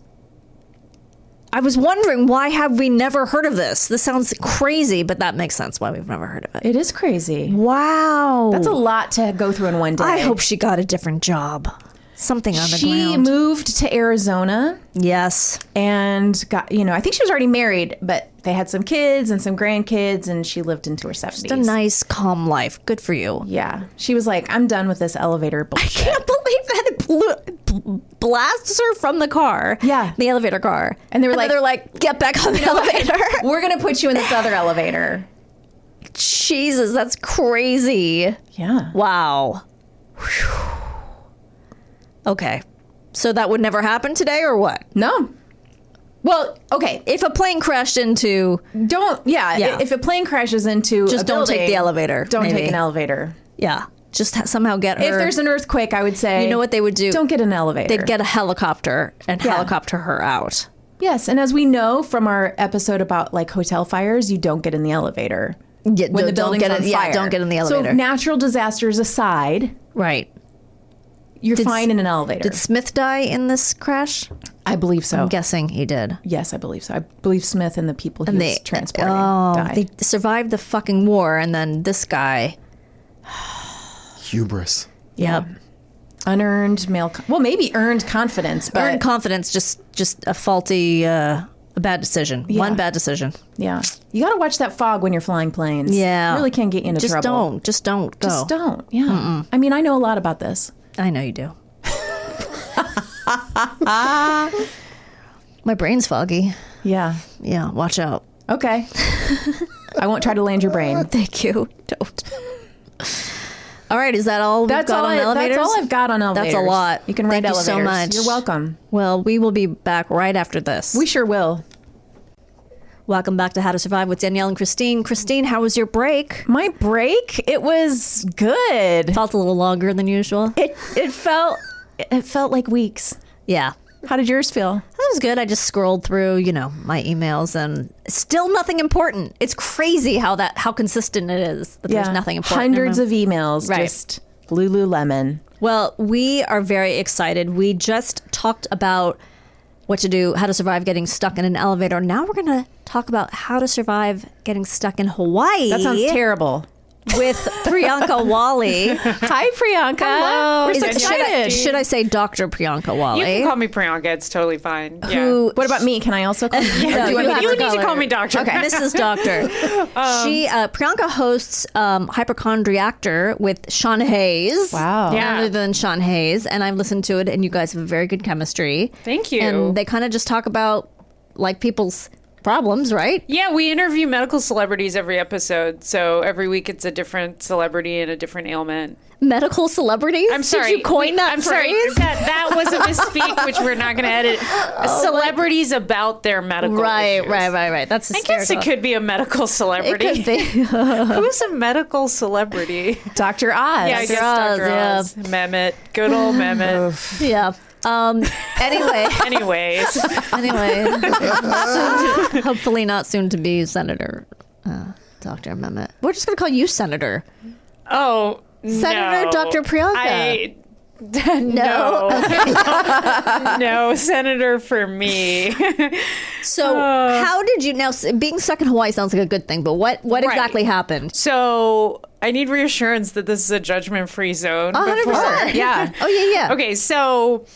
Speaker 2: I was wondering, why have we never heard of this? This sounds crazy, but that makes sense why we've never heard of it.
Speaker 1: It is crazy.
Speaker 2: Wow.
Speaker 1: That's a lot to go through in one day.
Speaker 2: I hope she got a different job. Something on the ground.
Speaker 1: She moved to Arizona
Speaker 2: Yes.
Speaker 1: and got, I think she was already married, but they had some kids and some grandkids, and she lived into her 70s.
Speaker 2: Just a nice, calm life. Good for you.
Speaker 1: Yeah. She was like, I'm done with this elevator bullshit.
Speaker 2: I can't believe that it blasts her from the car.
Speaker 1: Yeah.
Speaker 2: The elevator car.
Speaker 1: And they were
Speaker 2: they're like, get back on the elevator.
Speaker 1: We're going to put you in this other elevator.
Speaker 2: Jesus, that's crazy.
Speaker 1: Yeah.
Speaker 2: Wow. Whew. Okay. So that would never happen today or what?
Speaker 1: No. Well, okay.
Speaker 2: If a plane crashed into... Yeah.
Speaker 1: If a plane crashes into
Speaker 2: Just
Speaker 1: a
Speaker 2: don't
Speaker 1: building,
Speaker 2: take the elevator.
Speaker 1: Don't
Speaker 2: maybe.
Speaker 1: take an elevator.
Speaker 2: Yeah. Just somehow get her...
Speaker 1: If there's an earthquake, I would say...
Speaker 2: You know what they would do?
Speaker 1: Don't get an elevator.
Speaker 2: They'd get a helicopter and helicopter her out.
Speaker 1: Yes, and as we know from our episode about like hotel fires, you don't get in the elevator.
Speaker 2: When
Speaker 1: the building's on fire.
Speaker 2: Yeah, don't get in the elevator.
Speaker 1: So natural disasters aside,
Speaker 2: Right.
Speaker 1: you're fine in an elevator.
Speaker 2: Did Smith die in this crash?
Speaker 1: I believe so.
Speaker 2: I'm guessing he did.
Speaker 1: Yes, I believe so. I believe Smith and the people he was transporting died.
Speaker 2: They survived the fucking war, and then this guy.
Speaker 3: Hubris.
Speaker 2: Yep.
Speaker 1: Unearned male... Well, maybe earned confidence, but...
Speaker 2: Earned confidence, just a faulty, a bad decision.
Speaker 1: Yeah.
Speaker 2: One bad decision.
Speaker 1: Yeah. You got to watch that fog when you're flying planes.
Speaker 2: Yeah.
Speaker 1: It really can get you into trouble.
Speaker 2: Just don't go.
Speaker 1: Just don't. Yeah. I mean, I know a lot about this.
Speaker 2: I know you do. My brain's foggy.
Speaker 1: Yeah.
Speaker 2: Yeah, watch out.
Speaker 1: Okay. I won't try to land your brain.
Speaker 2: Thank you. Don't. All right, is that all we've got on elevators?
Speaker 1: That's all I've got on elevators.
Speaker 2: That's a lot.
Speaker 1: You can ride
Speaker 2: Thank
Speaker 1: elevators.
Speaker 2: you so much.
Speaker 1: You're welcome.
Speaker 2: Well, we will be back right after this.
Speaker 1: We sure will.
Speaker 2: Welcome back to How to Survive with Danielle and Kristine. Kristine, how was your break?
Speaker 1: My break, it was good.
Speaker 2: Felt a little longer than usual.
Speaker 1: It felt like weeks.
Speaker 2: Yeah.
Speaker 1: How did yours feel?
Speaker 2: That was good. I just scrolled through, my emails, and still nothing important. It's crazy how consistent it is that there's nothing important.
Speaker 1: Hundreds of emails,
Speaker 2: Right.
Speaker 1: just Lululemon.
Speaker 2: Well, we are very excited. We just talked about what to do, how to survive getting stuck in an elevator. Now we're going to talk about how to survive getting stuck in Hawaii.
Speaker 1: That sounds terrible.
Speaker 2: With Priyanka Wali.
Speaker 1: Hi, Priyanka.
Speaker 4: Hello.
Speaker 1: We're so
Speaker 4: Is it-
Speaker 1: excited.
Speaker 2: Should I say Dr. Priyanka Wali?
Speaker 4: You can call me Priyanka. It's totally fine. Yeah.
Speaker 2: Who?
Speaker 1: What about me? Can I also call you? Or do you want me to
Speaker 4: you
Speaker 1: just
Speaker 4: need
Speaker 1: call
Speaker 4: to
Speaker 1: her?
Speaker 4: call me doctor.
Speaker 1: Okay.
Speaker 2: Mrs. Doctor. Priyanka hosts Hypochondriactor with Sean Hayes.
Speaker 1: Wow.
Speaker 4: Yeah.
Speaker 2: Other than Sean Hayes, and I've listened to it, and you guys have very good chemistry.
Speaker 4: Thank you.
Speaker 2: And they kind of just talk about like people's problems, right?
Speaker 4: Yeah, we interview medical celebrities every episode. So every week it's a different celebrity and a different ailment.
Speaker 2: Medical celebrities.
Speaker 4: I'm sorry.
Speaker 2: Did you coin that
Speaker 4: I'm
Speaker 2: phrase?
Speaker 4: sorry. That was a misspeak, which we're not going to edit. Celebrities about their medical issues.
Speaker 2: Right. That's
Speaker 4: I guess it could be a medical celebrity.
Speaker 2: It could be.
Speaker 4: Who's a medical celebrity?
Speaker 1: Dr. Oz.
Speaker 4: Yeah, I guess
Speaker 2: Oz,
Speaker 4: Dr.
Speaker 2: yeah.
Speaker 4: Oz. Mehmet. Good old Mehmet.
Speaker 2: Yeah. Anyway.
Speaker 4: Anyways.
Speaker 2: Hopefully not soon to be Senator Dr. Mehmet. We're just going to call you Senator.
Speaker 4: Oh,
Speaker 2: Senator
Speaker 4: no.
Speaker 2: Dr. Priyanka.
Speaker 4: No. No, Senator for me.
Speaker 2: So how did you now being stuck in Hawaii sounds like a good thing, but what exactly happened?
Speaker 4: So I need reassurance that this is a judgment-free zone.
Speaker 2: 100%.
Speaker 1: Yeah.
Speaker 2: Oh yeah.
Speaker 4: Okay, so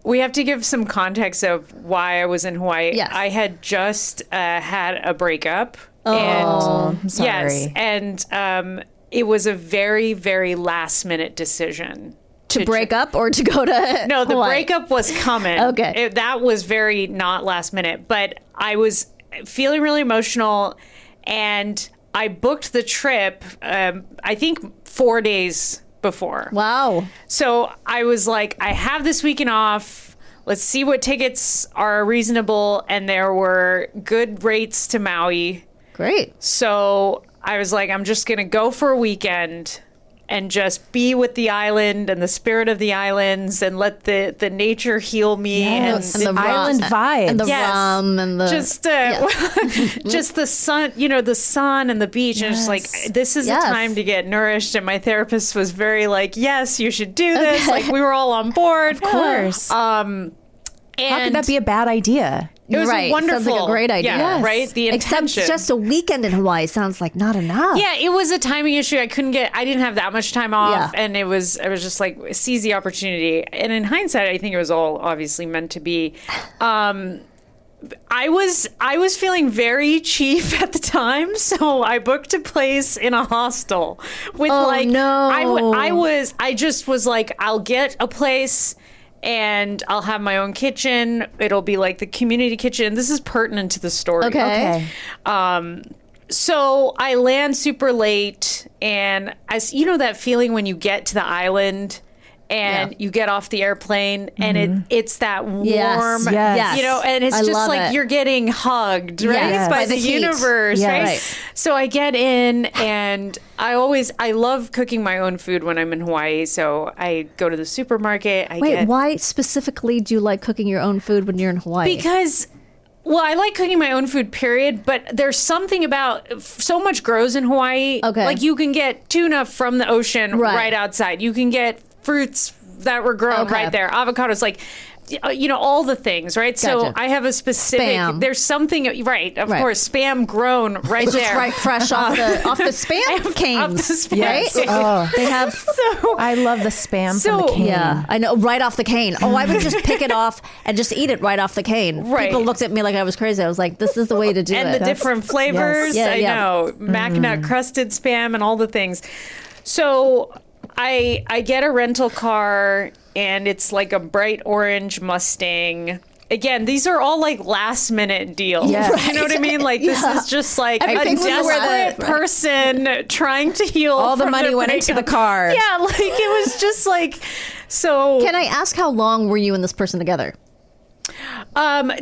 Speaker 4: we have to give some context of why I was in Hawaii.
Speaker 2: Yes.
Speaker 4: I had just had a breakup
Speaker 1: Oh, I'm sorry.
Speaker 4: Yes, and it was a very, very last minute decision.
Speaker 2: To break up or to go to
Speaker 4: No, the
Speaker 2: Hawaii?
Speaker 4: breakup was coming.
Speaker 2: Okay.
Speaker 4: That was very not last minute, but I was feeling really emotional, and I booked the trip, I think 4 days before.
Speaker 2: Wow.
Speaker 4: So I was like, I have this weekend off. Let's see what tickets are reasonable. And there were good rates to Maui.
Speaker 2: Great.
Speaker 4: So I was like, I'm just going to go for a weekend and just be with the island and the spirit of the islands and let the nature heal me.
Speaker 1: Yes.
Speaker 2: And the
Speaker 1: island vibes.
Speaker 2: And the
Speaker 4: Yes.
Speaker 2: rum and the...
Speaker 4: Just just the sun, the sun and the beach. And it's like, this is
Speaker 2: Yes.
Speaker 4: a time to get nourished. And my therapist was very like, yes, you should do this. Like, we were all on board.
Speaker 1: Of course.
Speaker 4: And
Speaker 1: How could that be a bad idea?
Speaker 4: it was
Speaker 2: Right.
Speaker 4: a wonderful,
Speaker 2: Sounds like a great idea.
Speaker 4: Yeah,
Speaker 1: Yes.
Speaker 4: right? The
Speaker 2: Except
Speaker 4: intention.
Speaker 2: just a weekend in Hawaii sounds like not enough.
Speaker 4: Yeah, it was a timing issue. I didn't have that much time off.
Speaker 2: Yeah.
Speaker 4: And I was just like, seize the opportunity. And in hindsight, I think it was all obviously meant to be. I was feeling very cheap at the time, so I booked a place in a hostel with
Speaker 2: no.
Speaker 4: I just was like, I'll get a place and I'll have my own kitchen. It'll be like the community kitchen. This is pertinent to the story.
Speaker 2: Okay.
Speaker 4: So I land super late, and as you know, that feeling when you get to the island and you get off the airplane and it's that warm,
Speaker 1: Yes.
Speaker 4: you know, and it's
Speaker 2: I
Speaker 4: just
Speaker 2: love
Speaker 4: like
Speaker 2: it.
Speaker 4: you're getting hugged, right?
Speaker 2: Yes.
Speaker 4: By
Speaker 2: By
Speaker 4: the
Speaker 2: the heat.
Speaker 4: universe,
Speaker 1: Yes.
Speaker 4: right?
Speaker 2: Right.
Speaker 4: So I get in, and I love cooking my own food when I'm in Hawaii. So I go to the supermarket.
Speaker 2: Wait, why specifically do you like cooking your own food when you're in Hawaii?
Speaker 4: Because, well, I like cooking my own food, period. But there's something about so much grows in Hawaii.
Speaker 2: Okay.
Speaker 4: Like you can get tuna from the ocean
Speaker 2: Right.
Speaker 4: right outside. You can get fruits that were grown
Speaker 2: Okay.
Speaker 4: right there. Avocados, like, you know, all the things, right? So
Speaker 2: Gotcha.
Speaker 4: I have a specific.
Speaker 2: Spam.
Speaker 4: There's something, right? Of
Speaker 2: Right.
Speaker 4: course, spam grown right
Speaker 2: It's
Speaker 4: there.
Speaker 2: just right fresh off the spam canes,
Speaker 4: Off the spam
Speaker 2: right?
Speaker 4: canes.
Speaker 1: Oh,
Speaker 2: They have.
Speaker 4: So
Speaker 1: I love the spam
Speaker 4: So-
Speaker 1: from the cane.
Speaker 2: Yeah, I know, right off the cane. Oh, I would just pick it off and just eat it right off the cane.
Speaker 4: Right.
Speaker 2: People looked at me like I was crazy. I was like, this is the way to do
Speaker 4: and
Speaker 2: it.
Speaker 4: the different flavors.
Speaker 2: Yes. Yeah,
Speaker 4: I
Speaker 2: yeah.
Speaker 4: know, mackinac crusted spam and all the things. So I get a rental car, and it's like a bright orange Mustang. Again, these are all like last minute deals.
Speaker 1: Yes.
Speaker 4: You know what I mean? Like this is just like
Speaker 2: Everything
Speaker 4: a
Speaker 2: was worth it.
Speaker 4: desperate person trying to heal.
Speaker 1: All the
Speaker 4: from
Speaker 1: money
Speaker 4: their
Speaker 1: went into the
Speaker 4: breakup.
Speaker 1: car.
Speaker 4: Yeah, like it was just like so.
Speaker 2: Can I ask how long were you and this person together?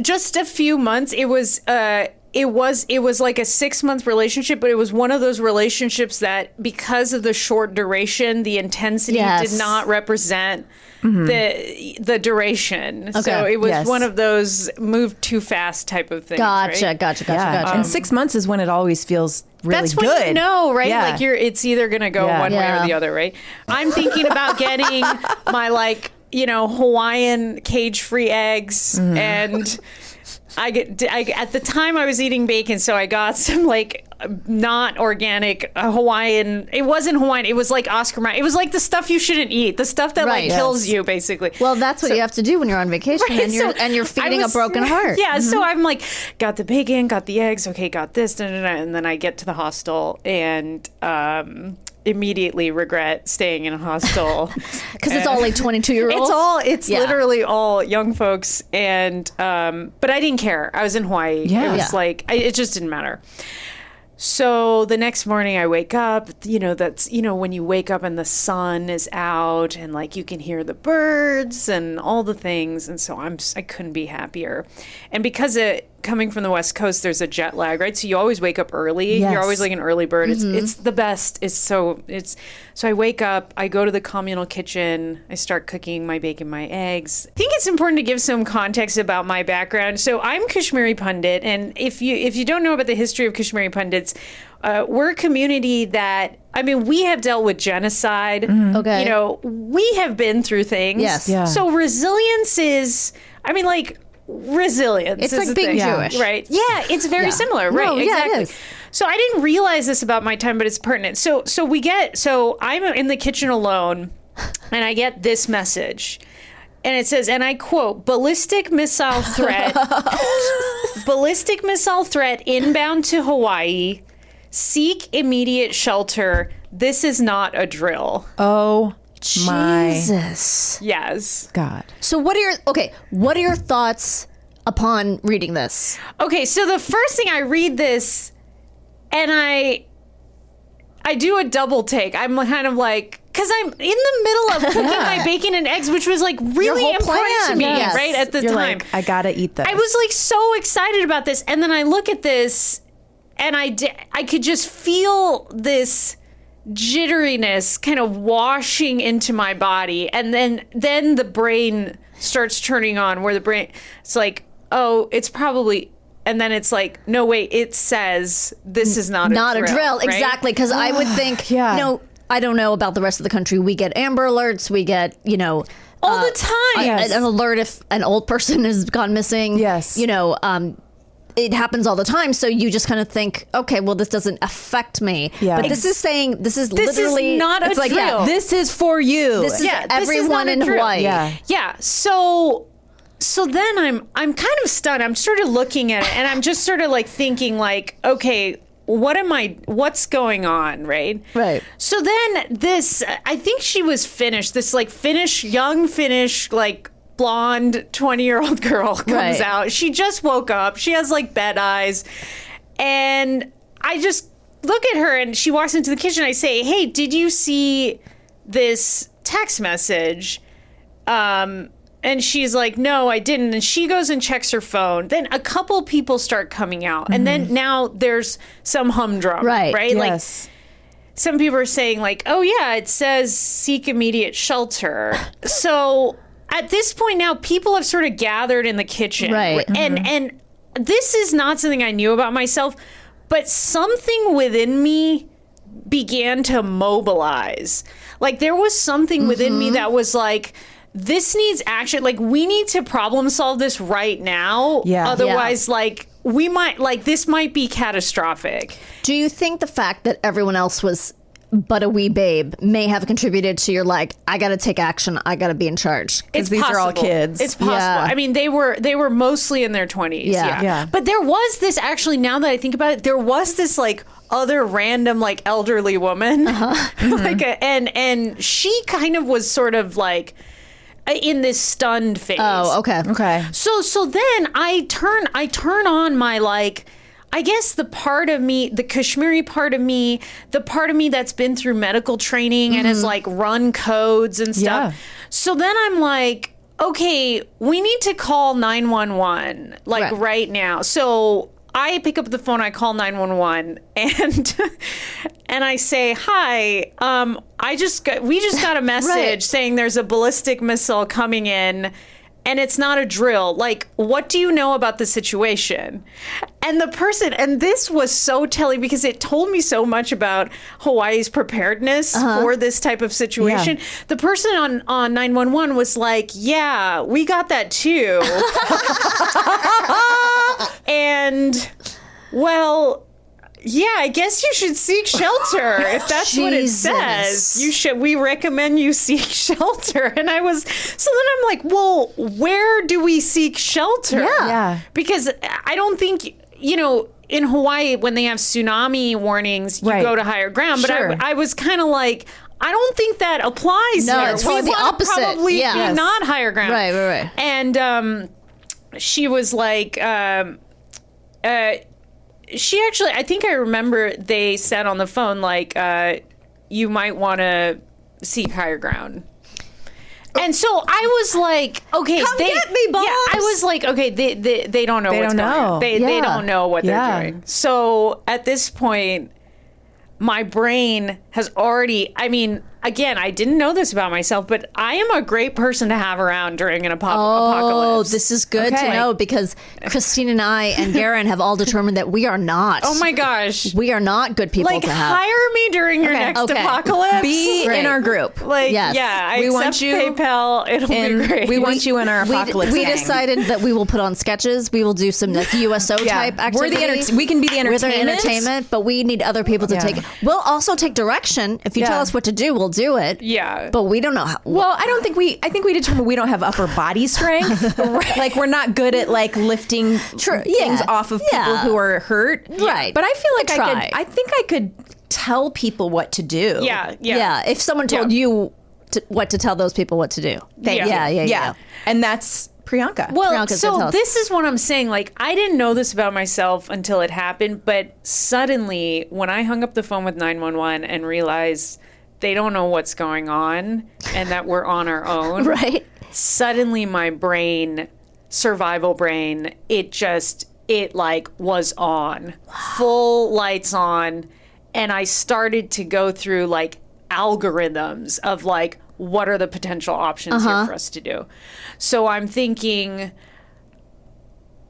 Speaker 4: Just a few months. It was like a 6-month relationship, but it was one of those relationships that because of the short duration, the intensity
Speaker 2: Yes.
Speaker 4: did not represent the duration. So
Speaker 2: Okay.
Speaker 4: it was
Speaker 1: Yes.
Speaker 4: one of those move too fast type of things.
Speaker 2: Gotcha,
Speaker 4: right?
Speaker 2: gotcha.
Speaker 1: And 6 months is when it always feels really
Speaker 4: That's
Speaker 1: good.
Speaker 4: when you know, right?
Speaker 1: Yeah.
Speaker 4: Like it's either gonna go
Speaker 1: Yeah.
Speaker 4: one way
Speaker 2: Yeah.
Speaker 4: or the other, right? I'm thinking about getting my Hawaiian cage-free eggs, and I at the time I was eating bacon, so I got some not organic Hawaiian. It wasn't Hawaiian. It was like Oscar Mayer. It was like the stuff you shouldn't eat, the stuff that
Speaker 2: Right.
Speaker 4: kills
Speaker 1: Yes.
Speaker 4: you, basically.
Speaker 2: Well, that's what you have to do when you're on vacation
Speaker 4: Right,
Speaker 2: and you're
Speaker 4: so
Speaker 2: feeding
Speaker 4: I
Speaker 2: a
Speaker 4: was-
Speaker 2: broken heart.
Speaker 4: Yeah, so I'm like, got the bacon, got the eggs, okay, got this, and then I get to the hostel and immediately regret staying in a hostel
Speaker 2: Because it's all like 22-year-olds.
Speaker 4: It's
Speaker 2: Yeah.
Speaker 4: literally all young folks, and but I didn't care. I was in Hawaii.
Speaker 1: Yeah.
Speaker 4: It was
Speaker 2: Yeah.
Speaker 4: it just didn't matter. So the next morning I wake up, that's when you wake up and the sun is out and like you can hear the birds and all the things. And so I couldn't be happier. And because coming from the West Coast, there's a jet lag, right? So you always wake up early.
Speaker 1: Yes.
Speaker 4: You're always like an early bird. It's the best. So I wake up, I go to the communal kitchen, I start cooking my bacon, my eggs. I think it's important to give some context about my background. So I'm Kashmiri Pundit, and if you don't know about the history of Kashmiri Pundits, we're a community that, we have dealt with genocide.
Speaker 2: Okay.
Speaker 4: We have been through things.
Speaker 2: Yes.
Speaker 1: Yeah.
Speaker 4: So resilience is, resilience.
Speaker 2: It's
Speaker 4: is
Speaker 2: like
Speaker 4: the
Speaker 2: being
Speaker 4: thing.
Speaker 2: Jewish.
Speaker 4: Right. Yeah, it's very
Speaker 2: Yeah.
Speaker 4: similar. Right.
Speaker 2: No, yeah, it
Speaker 4: exactly.
Speaker 2: is.
Speaker 4: So I didn't realize this about my time, but it's pertinent. So I'm in the kitchen alone, and I get this message. And it says, and I quote, ballistic missile threat ballistic missile threat inbound to Hawaii. Seek immediate shelter. This is not a drill.
Speaker 1: Oh my
Speaker 2: Jesus.
Speaker 4: Yes.
Speaker 1: God.
Speaker 2: So what are your thoughts upon reading this?
Speaker 4: Okay, so the first thing I read this, and I do a double take. I'm kind of like, because I'm in the middle of cooking my bacon and eggs, which was like really
Speaker 2: whole
Speaker 4: important
Speaker 2: plan,
Speaker 4: to me,
Speaker 2: yes.
Speaker 4: right at the
Speaker 1: You're
Speaker 4: time.
Speaker 1: like, I gotta eat this.
Speaker 4: I was like so excited about this, and then I look at this, and I could just feel this jitteriness kind of washing into my body, and then the brain starts turning on, where the brain, it's like, oh, it's probably, and then it's like, no, wait, it says this is not a drill, right?
Speaker 2: Exactly, because I would think,
Speaker 1: Yeah.
Speaker 2: I don't know about the rest of the country. We get Amber Alerts. We get,
Speaker 4: all the time.
Speaker 1: Yes.
Speaker 2: an alert if an old person has gone missing.
Speaker 1: Yes.
Speaker 2: It happens all the time. So you just kind of think, okay, well, this doesn't affect me.
Speaker 1: Yeah.
Speaker 2: But this is literally
Speaker 4: not a
Speaker 2: it's like,
Speaker 4: drill.
Speaker 1: This is for you.
Speaker 2: This is
Speaker 4: Yeah, this is
Speaker 2: everyone
Speaker 4: not a
Speaker 2: in
Speaker 4: drill.
Speaker 2: Hawaii.
Speaker 1: Yeah.
Speaker 4: Yeah. So then I'm kind of stunned. I'm sort of looking at it, and I'm just sort of like thinking like, okay, what's going on, right?
Speaker 2: Right.
Speaker 4: So then this, I think she was Finnish, this like young Finnish, like blonde 20-year-old girl comes
Speaker 2: Right.
Speaker 4: out. She just woke up. She has like bed eyes. And I just look at her, and she walks into the kitchen. I say, hey, did you see this text message? And she's like, no, I didn't. And she goes and checks her phone. Then a couple people start coming out. And then now there's some humdrum.
Speaker 2: Right.
Speaker 1: Yes.
Speaker 4: Like some people are saying like, oh yeah, it says seek immediate shelter. So at this point now, people have sort of gathered in the kitchen.
Speaker 2: Right.
Speaker 4: And this is not something I knew about myself, but something within me began to mobilize. Like there was something within me that was like, this needs action. Like we need to problem solve this right now.
Speaker 1: Yeah.
Speaker 4: Otherwise, like we might, like this might be catastrophic.
Speaker 2: Do you think the fact that everyone else was but a wee babe may have contributed to your like, I got to take action. I got to be in charge?
Speaker 4: It's
Speaker 1: these are all
Speaker 4: possible.
Speaker 1: kids.
Speaker 4: It's possible.
Speaker 2: Yeah.
Speaker 4: I mean, they were mostly in their 20s.
Speaker 2: Yeah.
Speaker 1: Yeah.
Speaker 4: But there was this, actually, now that I think about it, there was this like other random like elderly woman. Like and she kind of was sort of like in this stunned phase.
Speaker 2: Oh, okay.
Speaker 1: Okay.
Speaker 4: So then I turn on my like, I guess the part of me, the Kashmiri part of me, the part of me that's been through medical training and has like run codes and stuff.
Speaker 1: Yeah.
Speaker 4: So then I'm like, okay, we need to call 911 like right now. So I pick up the phone, I call 911 and I say, hi, we just got a message
Speaker 2: Right.
Speaker 4: saying there's a ballistic missile coming in and it's not a drill. Like, what do you know about the situation? And the person, and this was so telling because it told me so much about Hawaii's preparedness for this type of situation.
Speaker 1: Yeah.
Speaker 4: The person on 911 was like, yeah, we got that too. And, well, yeah, I guess you should seek shelter if that's what it says.
Speaker 2: Jesus.
Speaker 4: We recommend you seek shelter. And so then I'm like, well, where do we seek shelter?
Speaker 1: Yeah.
Speaker 4: Because I don't think, in Hawaii, when they have tsunami warnings, you
Speaker 1: Right.
Speaker 4: go to higher ground. But
Speaker 1: Sure.
Speaker 4: I was kind of like, I don't think that applies
Speaker 2: No,
Speaker 4: here.
Speaker 2: it's probably the
Speaker 4: wanna
Speaker 2: opposite.
Speaker 4: probably
Speaker 2: Yeah.
Speaker 4: be
Speaker 2: Yes.
Speaker 4: not higher ground.
Speaker 2: Right.
Speaker 4: And she was like, she actually, I think I remember they said on the phone, like, you might want to seek higher ground. And so I was like, okay,
Speaker 2: Come get me, Bobs.
Speaker 4: Yeah, I was like, okay, they don't know what's
Speaker 1: don't
Speaker 4: going on.
Speaker 1: know.
Speaker 4: They
Speaker 2: Yeah.
Speaker 4: don't know what
Speaker 1: Yeah.
Speaker 4: they're doing. So at this point, my brain has already, I mean, again, I didn't know this about myself, but I am a great person to have around during an
Speaker 2: Oh,
Speaker 4: apocalypse.
Speaker 2: this is good
Speaker 1: Okay.
Speaker 2: to know because Kristine and I and Garen have all determined that we are not.
Speaker 4: Oh my gosh.
Speaker 2: We are not good people
Speaker 4: Like,
Speaker 2: to have.
Speaker 4: hire me during your next
Speaker 2: Okay.
Speaker 4: apocalypse.
Speaker 1: Be
Speaker 2: Right.
Speaker 1: in our group.
Speaker 4: Like,
Speaker 2: Yes.
Speaker 4: yeah, I
Speaker 1: We want
Speaker 4: accept
Speaker 1: you
Speaker 4: PayPal. It'll be
Speaker 1: And
Speaker 4: great.
Speaker 1: we want you in our apocalypse
Speaker 2: We
Speaker 1: gang.
Speaker 2: decided that we will put on sketches. We will do some like USO type
Speaker 1: We're
Speaker 2: activities.
Speaker 1: the we can be the
Speaker 2: We're the
Speaker 1: entertainment.
Speaker 2: entertainment, but we need other people to
Speaker 1: Yeah.
Speaker 2: take. We'll also take direction. If you tell
Speaker 1: Yeah.
Speaker 2: us what to do, we'll we'll do it.
Speaker 4: Yeah.
Speaker 2: But we don't know how.
Speaker 1: Well, I think we determined we don't have upper body strength. Like we're not good at like lifting things off of people who are hurt.
Speaker 2: Right.
Speaker 1: But I feel like
Speaker 2: Try.
Speaker 1: I think I could tell people what to do.
Speaker 2: Yeah. If someone told you what to tell those people what to do.
Speaker 1: Yeah. And that's Priyanka.
Speaker 4: Well,
Speaker 2: Priyanka's
Speaker 4: so
Speaker 2: gonna tell us.
Speaker 4: this is what I'm saying. Like, I didn't know this about myself until it happened, but suddenly, when I hung up the phone with 911 and realized they don't know what's going on and that we're on our own,
Speaker 2: Right.
Speaker 4: suddenly my brain, survival brain, it like was on, full lights on, and I started to go through like algorithms of like, what are the potential options here for us to do? So I'm thinking,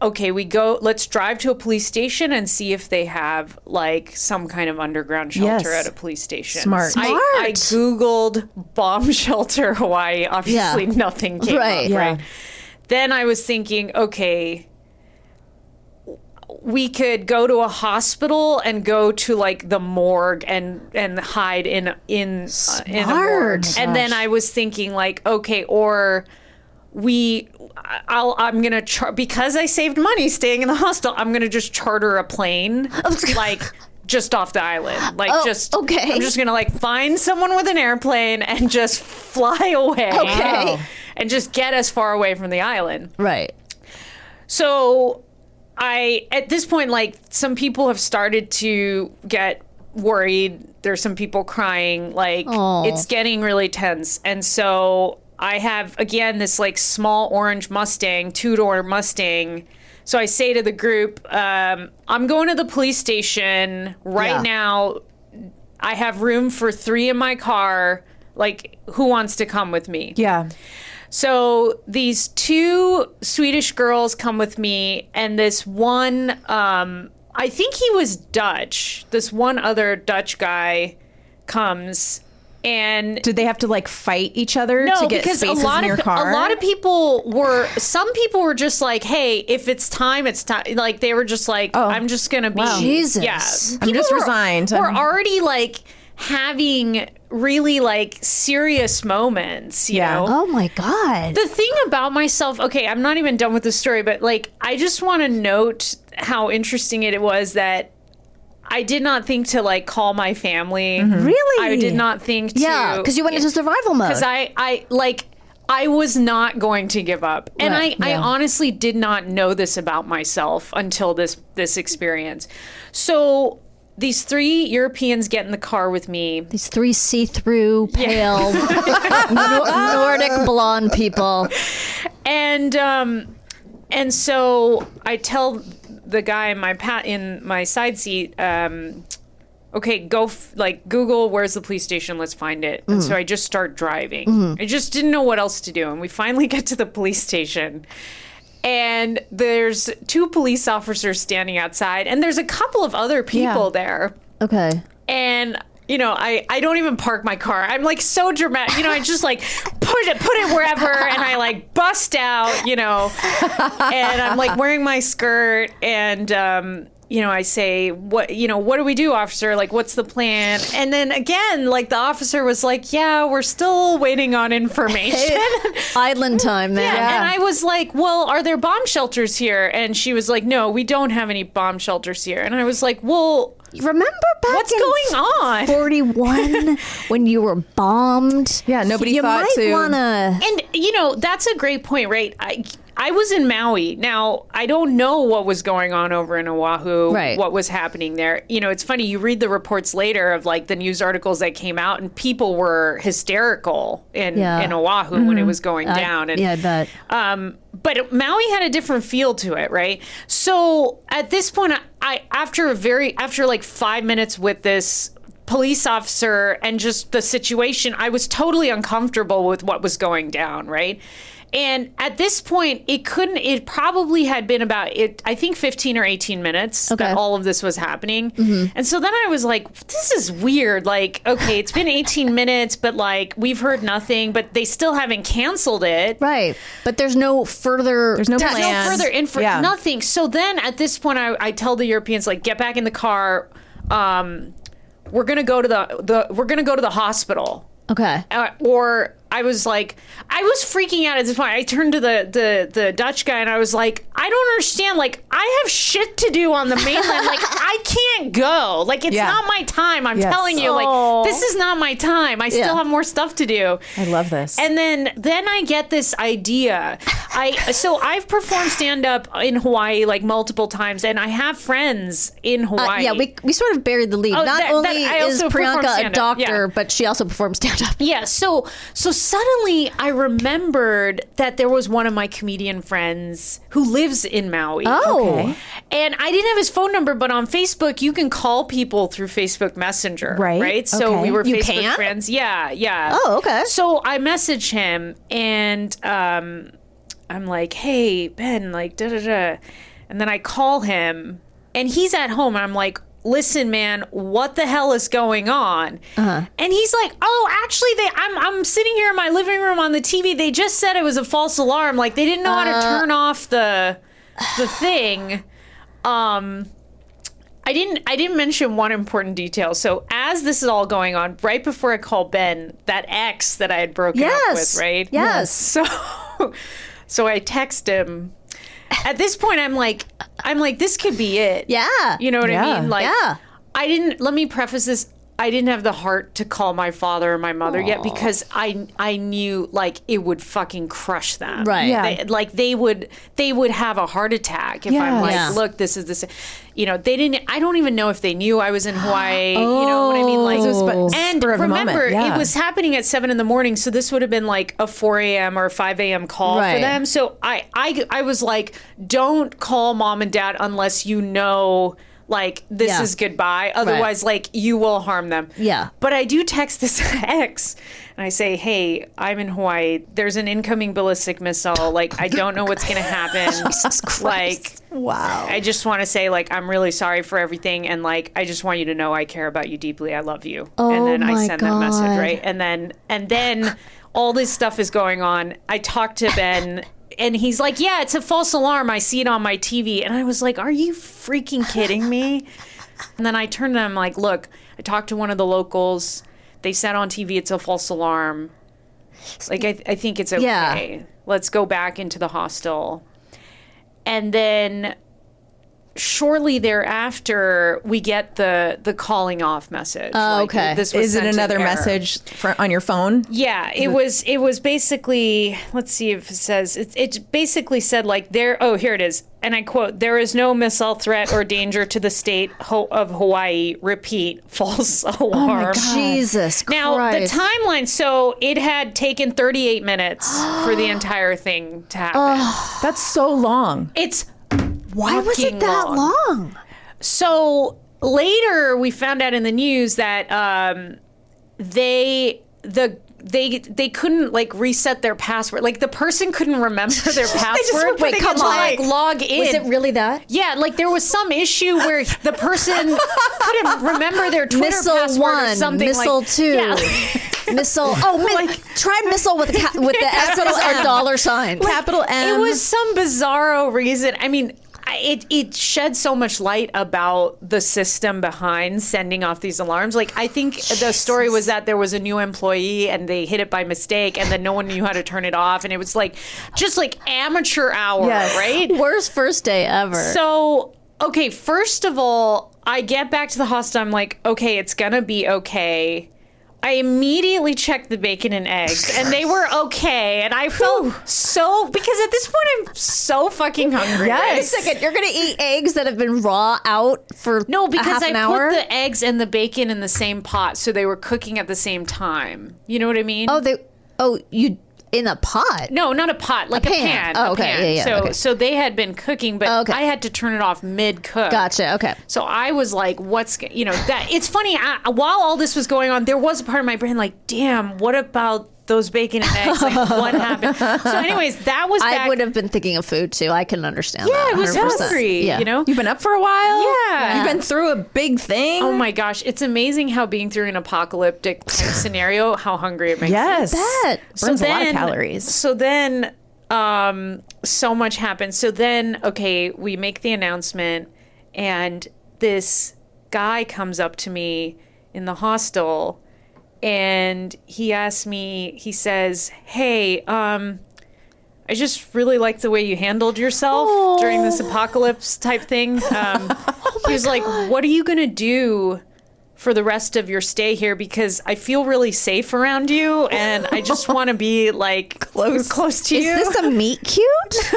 Speaker 4: okay, let's drive to a police station and see if they have like some kind of underground shelter at a police station.
Speaker 1: Smart.
Speaker 4: I Googled bomb shelter Hawaii. Obviously nothing came up, right? Then I was thinking, okay, we could go to a hospital and go to like the morgue and hide in a morgue. And then I was thinking like, okay, or I'm gonna because I saved money staying in the hostel, I'm gonna just charter a plane like just off the island, like I'm just gonna like find someone with an airplane and just fly away, and just get as far away from the island,
Speaker 2: right?
Speaker 4: So at this point, like, some people have started to get worried. There's some people crying. Like, it's getting really tense. And so I have, again, this, like, small orange Mustang, two-door Mustang. So I say to the group, I'm going to the police station right now. I have room for 3 in my car. Like, who wants to come with me?
Speaker 1: Yeah.
Speaker 4: So these 2 Swedish girls come with me, and this one, I think he was Dutch. This one other Dutch guy comes, and
Speaker 1: did they have to like fight each other to get spaces in your car?
Speaker 4: A lot of people were. Some people were just like, "Hey, if it's time, it's time." Like they were just like, "I'm just gonna be."
Speaker 2: Jesus.
Speaker 4: Yeah,
Speaker 1: I'm just resigned.
Speaker 4: We're already like having really like serious moments, you know?
Speaker 2: Oh my God.
Speaker 4: The thing about myself, okay, I'm not even done with the story, but like, I just want to note how interesting it was that I did not think to like call my family.
Speaker 2: Really?
Speaker 4: I did not think to.
Speaker 2: Yeah, because you went into survival mode.
Speaker 4: Because I was not going to give up. And I honestly did not know this about myself until this experience. So these 3 Europeans get in the car with me.
Speaker 2: These 3 see-through, pale, Nordic blonde people.
Speaker 4: And so I tell the guy in my side seat, okay, go Google where's the police station, let's find it. And so I just start driving. I just didn't know what else to do. And we finally get to the police station. And there's 2 police officers standing outside, and there's a couple of other people there.
Speaker 2: Okay.
Speaker 4: And, you know, I don't even park my car. I'm like so dramatic. You know, I just like put it wherever, and I like bust out, you know, and I'm like wearing my skirt, and you know, I say, what do we do, officer? Like, what's the plan? And then again, like the officer was like, yeah, we're still waiting on information.
Speaker 2: Island time, man.
Speaker 4: Yeah. And I was like, well, are there bomb shelters here? And she was like, no, we don't have any bomb shelters here. And I was like, well,
Speaker 2: remember back
Speaker 4: what's
Speaker 2: in
Speaker 4: going on?
Speaker 2: 41 when you were bombed?
Speaker 1: Yeah, nobody
Speaker 2: you
Speaker 1: thought
Speaker 2: might
Speaker 1: to.
Speaker 2: Wanna...
Speaker 4: And, you know, that's a great point, right? I was in Maui. Now, I don't know what was going on over in Oahu, what was happening there. You know, it's funny, you read the reports later of like the news articles that came out, and people were hysterical in Oahu when it was going down. And,
Speaker 2: I bet.
Speaker 4: but Maui had a different feel to it, right? So at this point, I after like 5 minutes with this police officer and just the situation, I was totally uncomfortable with what was going down, right? And at this point, it probably had been about, I think 15 or 18 minutes that all of this was happening. And so then I was like, this is weird. Like, okay, it's been 18 minutes, but like, we've heard nothing, but they still haven't canceled it.
Speaker 2: Right. But there's no further...
Speaker 1: There's no
Speaker 4: There's
Speaker 1: plan.
Speaker 4: no further info, nothing. So then at this point, I tell the Europeans, like, get back in the car. We're going to go to the hospital.
Speaker 2: Okay.
Speaker 4: Or I was freaking out at this point. I turned to the Dutch guy and I was like, I don't understand. Like, I have shit to do on the mainland. Like, I can't go. Like, it's not my time. I'm telling you, like, this is not my time. I still have more stuff to do.
Speaker 1: I love this.
Speaker 4: And then I get this idea. So I've performed stand-up in Hawaii like multiple times, and I have friends in Hawaii.
Speaker 2: Yeah, we sort of buried the lead. Not only
Speaker 4: I
Speaker 2: is
Speaker 4: also perform
Speaker 2: Priyanka a
Speaker 4: stand-up.
Speaker 2: doctor,
Speaker 4: Yeah.
Speaker 2: but she also performs stand-up.
Speaker 4: Yeah, so suddenly I remembered that there was one of my comedian friends who lives in Maui.
Speaker 2: Oh.
Speaker 1: Okay.
Speaker 4: And I didn't have his phone number, but on Facebook you can call people through Facebook Messenger.
Speaker 1: Right.
Speaker 4: So
Speaker 1: Okay.
Speaker 4: we were
Speaker 2: You
Speaker 4: Facebook
Speaker 2: can?
Speaker 4: friends. Yeah.
Speaker 2: Oh, okay.
Speaker 4: So I message him and I'm like, hey, Ben, like, da-da-da. And then I call him and he's at home. And I'm like, listen, man, what the hell is going on? And he's like, oh, actually, I'm sitting here in my living room on the TV. They just said it was a false alarm. Like, they didn't know how to turn off the thing. I didn't mention one important detail. So as this is all going on, right before I call Ben, that ex that I had broken up with, right?
Speaker 2: Yes.
Speaker 4: So I text him. At this point, I'm like, this could be it.
Speaker 2: Yeah.
Speaker 4: You know what
Speaker 1: Yeah.
Speaker 4: I mean? Like,
Speaker 2: Yeah.
Speaker 4: let me preface this. I didn't have the heart to call my father or my mother yet because I knew like it would fucking crush them.
Speaker 2: Right.
Speaker 1: Yeah.
Speaker 4: They would have a heart attack if I'm like,
Speaker 2: Yeah.
Speaker 4: look, this is this. You know, they didn't. I don't even know if they knew I was in Hawaii. You know what I mean? Like, and
Speaker 1: spur of the
Speaker 4: remember,
Speaker 1: moment, yeah.
Speaker 4: it was happening at 7 a.m, so this would have been like a 4 a.m. or 5 a.m. call for
Speaker 2: Right.
Speaker 4: them. So I was like, don't call mom and dad unless you know. Like, this
Speaker 2: Yeah.
Speaker 4: is goodbye. Otherwise, like, you will harm them.
Speaker 2: Yeah.
Speaker 4: But I do text this ex and I say, hey, I'm in Hawaii. There's an incoming ballistic missile. Like, I don't know what's going to happen.
Speaker 2: Jesus Christ.
Speaker 4: Like,
Speaker 1: Wow.
Speaker 4: I just want to say, like, I'm really sorry for everything. And, like, I just want you to know I care about you deeply. I love you. And then I
Speaker 2: my
Speaker 4: send that message,
Speaker 2: God.
Speaker 4: right? And then all this stuff is going on. I talk to Ben. And he's like, yeah, it's a false alarm. I see it on my TV. And I was like, are you freaking kidding me? And then I turned to him like, look, I talked to one of the locals. They said on TV it's a false alarm. Like, I think it's okay.
Speaker 2: Yeah.
Speaker 4: Let's go back into the hostel. And then shortly thereafter, we get the calling off message.
Speaker 2: Oh, okay.
Speaker 4: This was
Speaker 1: Is it
Speaker 4: sent in
Speaker 1: another
Speaker 4: error.
Speaker 1: message on your phone?
Speaker 4: Yeah, it was basically, let's see if it says, it basically said like here it is. And I quote, there is no missile threat or danger to the state of Hawaii. Repeat, false alarm.
Speaker 2: Jesus Christ.
Speaker 4: Now, the timeline, so it had taken 38 minutes for the entire thing to happen.
Speaker 1: That's so long.
Speaker 4: It's
Speaker 2: Why was it
Speaker 4: fucking
Speaker 2: that long?
Speaker 4: So later, we found out in the news that they couldn't like reset their password. Like the person couldn't remember their password.
Speaker 2: Wait, come
Speaker 4: to,
Speaker 2: on.
Speaker 4: like log in.
Speaker 2: Was it really that?
Speaker 4: Yeah, like there was some issue where the person couldn't remember their Twitter
Speaker 2: Missile
Speaker 4: password or
Speaker 2: 1,
Speaker 4: something.
Speaker 2: Missile
Speaker 4: like,
Speaker 2: 2.
Speaker 4: Yeah.
Speaker 2: Missile. Oh, try missile with the capital or dollar sign.
Speaker 1: Capital M.
Speaker 4: It was some bizarro reason. I mean, it shed so much light about the system behind sending off these alarms. Like, I think the story was that there was a new employee and they hit it by mistake and then no one knew how to turn it off. And it was like, just like amateur hour,
Speaker 1: Yes.
Speaker 4: right?
Speaker 2: Worst first day ever.
Speaker 4: So, okay, first of all, I get back to the hostel. I'm like, okay, it's going to be okay. I immediately checked the bacon and eggs, and they were okay. And I felt so, because at this point I'm so fucking hungry.
Speaker 1: Yes.
Speaker 4: right?
Speaker 2: Wait a second, you're gonna eat eggs that have been raw out for
Speaker 4: No,
Speaker 2: a
Speaker 4: because
Speaker 2: half
Speaker 4: I
Speaker 2: an hour?
Speaker 4: put the eggs and the bacon in the same pot, so they were cooking at the same time. You know what I mean?
Speaker 2: you in a pot?
Speaker 4: No, not a pot, like a pan.
Speaker 2: Oh,
Speaker 4: a
Speaker 2: okay.
Speaker 4: pan.
Speaker 2: Yeah,
Speaker 4: so,
Speaker 2: okay.
Speaker 4: so they had been cooking, but
Speaker 2: Oh, okay.
Speaker 4: I had to turn it off mid-cook.
Speaker 2: Gotcha. Okay.
Speaker 4: So I was like, that it's funny, while all this was going on, there was a part of my brain like, damn, what about those bacon and eggs? Like, what happened? So anyways, that was back.
Speaker 2: I would have been thinking of food too. I can understand
Speaker 4: Yeah,
Speaker 2: that.
Speaker 4: I was
Speaker 2: 100%.
Speaker 4: hungry,
Speaker 2: Yeah.
Speaker 4: you know?
Speaker 1: You've been up for a while?
Speaker 4: Yeah.
Speaker 1: You've been through a big thing?
Speaker 4: Oh my gosh, it's amazing how being through an apocalyptic type scenario, how hungry it makes you.
Speaker 1: Yes.
Speaker 2: Bet.
Speaker 1: Burns a lot of calories.
Speaker 4: So then, so much happens. So then, okay, we make the announcement, and this guy comes up to me in the hostel, and he asked me, he says, hey, I just really like the way you handled yourself during this apocalypse type thing. He was like, what are you going to do for the rest of your stay here? Because I feel really safe around you, and I just want to be like close to you.
Speaker 2: Is this a meet cute?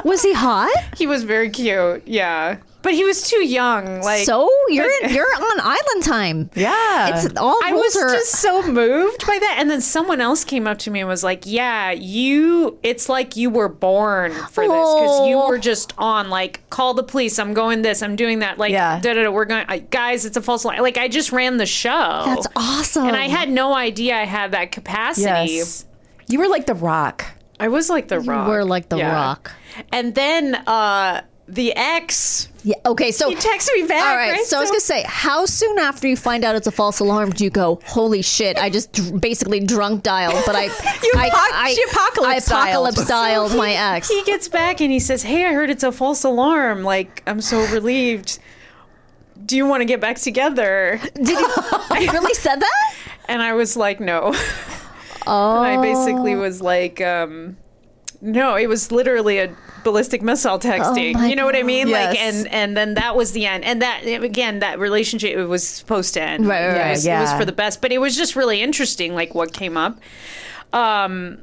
Speaker 2: Was he hot?
Speaker 4: He was very cute, yeah. But he was too young. Like,
Speaker 2: So you're on island time.
Speaker 1: Yeah.
Speaker 2: It's all
Speaker 4: I
Speaker 2: rules
Speaker 4: was
Speaker 2: are.
Speaker 4: just so moved by that. And then someone else came up to me and was like, yeah, it's like you were born for this, because you were just on, like, call the police, I'm going this, I'm doing that, like, we're going, guys, it's a false alarm. Like, I just ran the show.
Speaker 2: That's awesome.
Speaker 4: And I had no idea I had that capacity.
Speaker 1: Yes. You were like the Rock.
Speaker 4: I was like the Rock.
Speaker 2: You were like the Rock.
Speaker 4: And then the ex,
Speaker 2: Yeah. Okay. So
Speaker 4: he texted me back.
Speaker 2: All right. So I was gonna say, how soon after you find out it's a false alarm do you go, holy shit? I just basically drunk dialed, but I apocalypse dialed my ex.
Speaker 4: He gets back and he says, hey, I heard it's a false alarm. Like, I'm so relieved. Do you want to get back together?
Speaker 2: Did he really said that?
Speaker 4: And I was like, no.
Speaker 2: Oh.
Speaker 4: And I basically was like, no, it was literally a ballistic missile texting.
Speaker 2: my
Speaker 4: You know what I mean?
Speaker 1: Yes.
Speaker 4: Like, and then that was the end. And that, again, that relationship, it was supposed to end.
Speaker 2: Right,
Speaker 4: It was,
Speaker 1: yeah.
Speaker 4: it was for the best. But it was just really interesting, like, what came up. And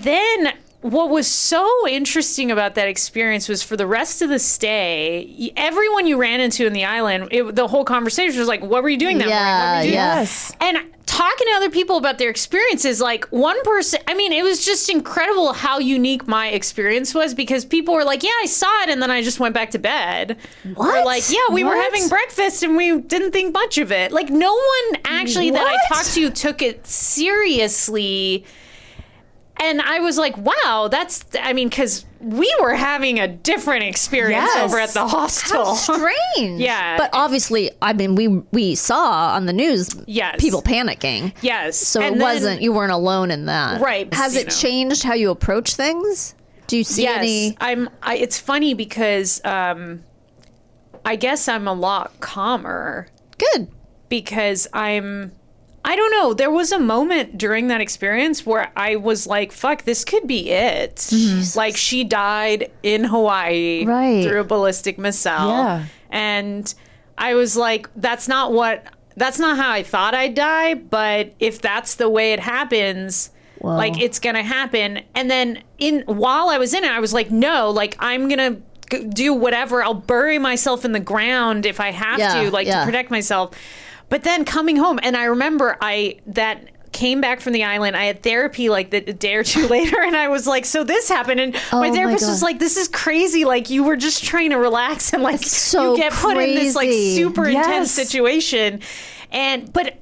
Speaker 4: then what was so interesting about that experience was for the rest of the stay, everyone you ran into in the island, the whole conversation was like, what were you doing that morning? What were you doing?
Speaker 1: Yes.
Speaker 4: And talking to other people about their experiences, like, one person, I mean, it was just incredible how unique my experience was, because people were like, yeah, I saw it, and then I just went back to bed.
Speaker 2: What?
Speaker 4: Or like, yeah, we were
Speaker 1: What?
Speaker 4: having breakfast and we didn't think much of it. Like, no one actually that I
Speaker 1: What?
Speaker 4: talked to took it seriously. And I was like, wow, because we were having a different experience
Speaker 1: Yes.
Speaker 4: over at the hostel.
Speaker 2: How strange.
Speaker 4: Yeah.
Speaker 2: But obviously, I mean, we saw on the news
Speaker 4: Yes.
Speaker 2: people panicking.
Speaker 4: Yes.
Speaker 2: So
Speaker 4: And then-
Speaker 2: you weren't alone in that.
Speaker 4: Right,
Speaker 2: Has
Speaker 4: you
Speaker 2: it
Speaker 4: know.
Speaker 2: changed how you approach things? Do you see
Speaker 4: Yes,
Speaker 2: any?
Speaker 4: it's funny because I guess I'm a lot calmer
Speaker 2: Good.
Speaker 4: because I don't know. There was a moment during that experience where I was like, fuck, this could be it. Like, she died in Hawaii
Speaker 2: Right.
Speaker 4: through a ballistic missile.
Speaker 1: Yeah.
Speaker 4: And I was like, that's not how I thought I'd die, but if that's the way it happens, like, it's gonna happen. And then while I was in it, I was like, no, like, I'm gonna do whatever. I'll bury myself in the ground if I have to, like, to protect myself. But then coming home, and I remember that came back from the island. I had therapy like a day or two later, and I was like, so this happened. And my
Speaker 2: my
Speaker 4: therapist
Speaker 2: God.
Speaker 4: was like, this is crazy. Like, you were just trying to relax, and like,
Speaker 2: so
Speaker 4: you get put in this like
Speaker 2: crazy.
Speaker 4: super
Speaker 1: Yes.
Speaker 4: intense situation. And but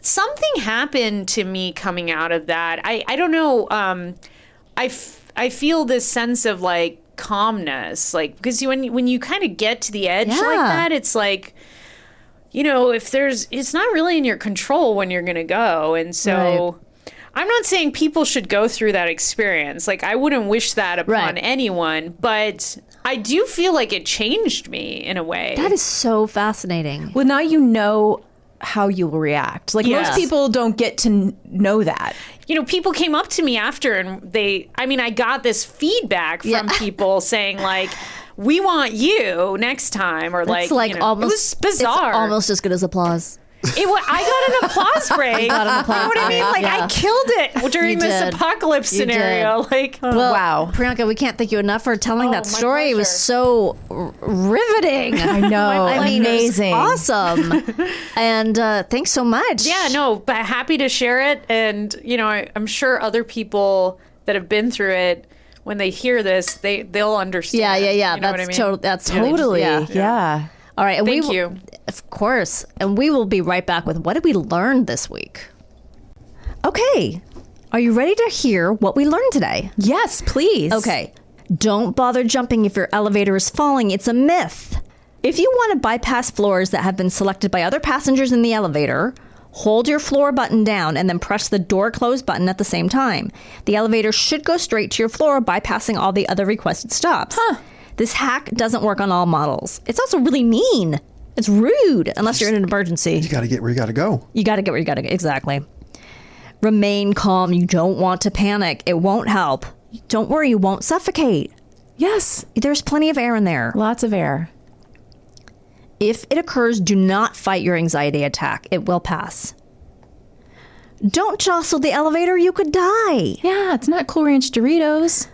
Speaker 4: something happened to me coming out of that. I don't know. I feel this sense of like calmness, like, because when you kind of get to the edge like that, it's like, you know, it's not really in your control when you're going to go. And so I'm not saying people should go through that experience. Like, I wouldn't wish that upon anyone, but I do feel like it changed me in a way.
Speaker 2: That is so fascinating.
Speaker 1: Well, now you know how you'll react. Like,
Speaker 4: Yes.
Speaker 1: most people don't get to know that.
Speaker 4: You know, people came up to me after and I got this feedback from people saying like, we want you next time, or
Speaker 2: It's
Speaker 4: like, you know,
Speaker 2: almost
Speaker 4: it was bizarre.
Speaker 2: It's almost as good as applause.
Speaker 4: I got an applause break.
Speaker 2: got an applause
Speaker 4: You know what I mean?
Speaker 2: break,
Speaker 4: Like,
Speaker 2: yeah.
Speaker 4: I killed it during
Speaker 2: You
Speaker 4: this
Speaker 2: did.
Speaker 4: apocalypse
Speaker 2: You
Speaker 4: scenario.
Speaker 2: did.
Speaker 4: Like,
Speaker 2: Well,
Speaker 1: Wow.
Speaker 2: Priyanka, we can't thank you enough for telling that
Speaker 4: my
Speaker 2: story. It was
Speaker 4: pleasure.
Speaker 2: so riveting.
Speaker 1: I know.
Speaker 2: I mean,
Speaker 1: amazing.
Speaker 2: it was awesome. And thanks so much.
Speaker 4: yeah, no, but happy to share it. And, you know, I'm sure other people that have been through it, when they hear this, they'll understand.
Speaker 2: Yeah.
Speaker 4: You know what I mean?
Speaker 2: That's
Speaker 1: Totally.
Speaker 2: Yeah.
Speaker 1: Yeah.
Speaker 2: All right. And
Speaker 4: Thank you.
Speaker 2: Of course. And we will be right back with what did we learn this week? Okay. Are you ready to hear what we learned today?
Speaker 1: Yes, please.
Speaker 2: Okay. Don't bother jumping if your elevator is falling. It's a myth. If you want to bypass floors that have been selected by other passengers in the elevator, hold your floor button down and then press the door close button at the same time. The elevator should go straight to your floor, bypassing all the other requested stops. This hack doesn't work on all models. It's also really mean. It's rude unless you're in an emergency.
Speaker 3: You got to get where you got to go.
Speaker 2: You got to get where you got to go. Exactly. Remain calm. You don't want to panic. It won't help. Don't worry. You won't suffocate.
Speaker 1: Yes.
Speaker 2: There's plenty of air in there.
Speaker 1: Lots of air.
Speaker 2: If it occurs, do not fight your anxiety attack. It will pass. Don't jostle the elevator. You could die.
Speaker 1: Yeah, it's not Cool Ranch Doritos.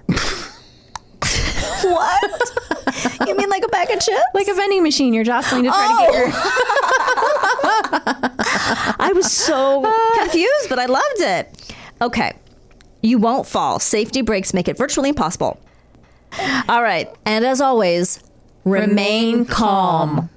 Speaker 2: What? You mean like a bag of chips?
Speaker 1: Like a vending machine you're jostling to try to get your...
Speaker 2: I was so confused, but I loved it. Okay. You won't fall. Safety brakes make it virtually impossible. All right. And as always, remain calm.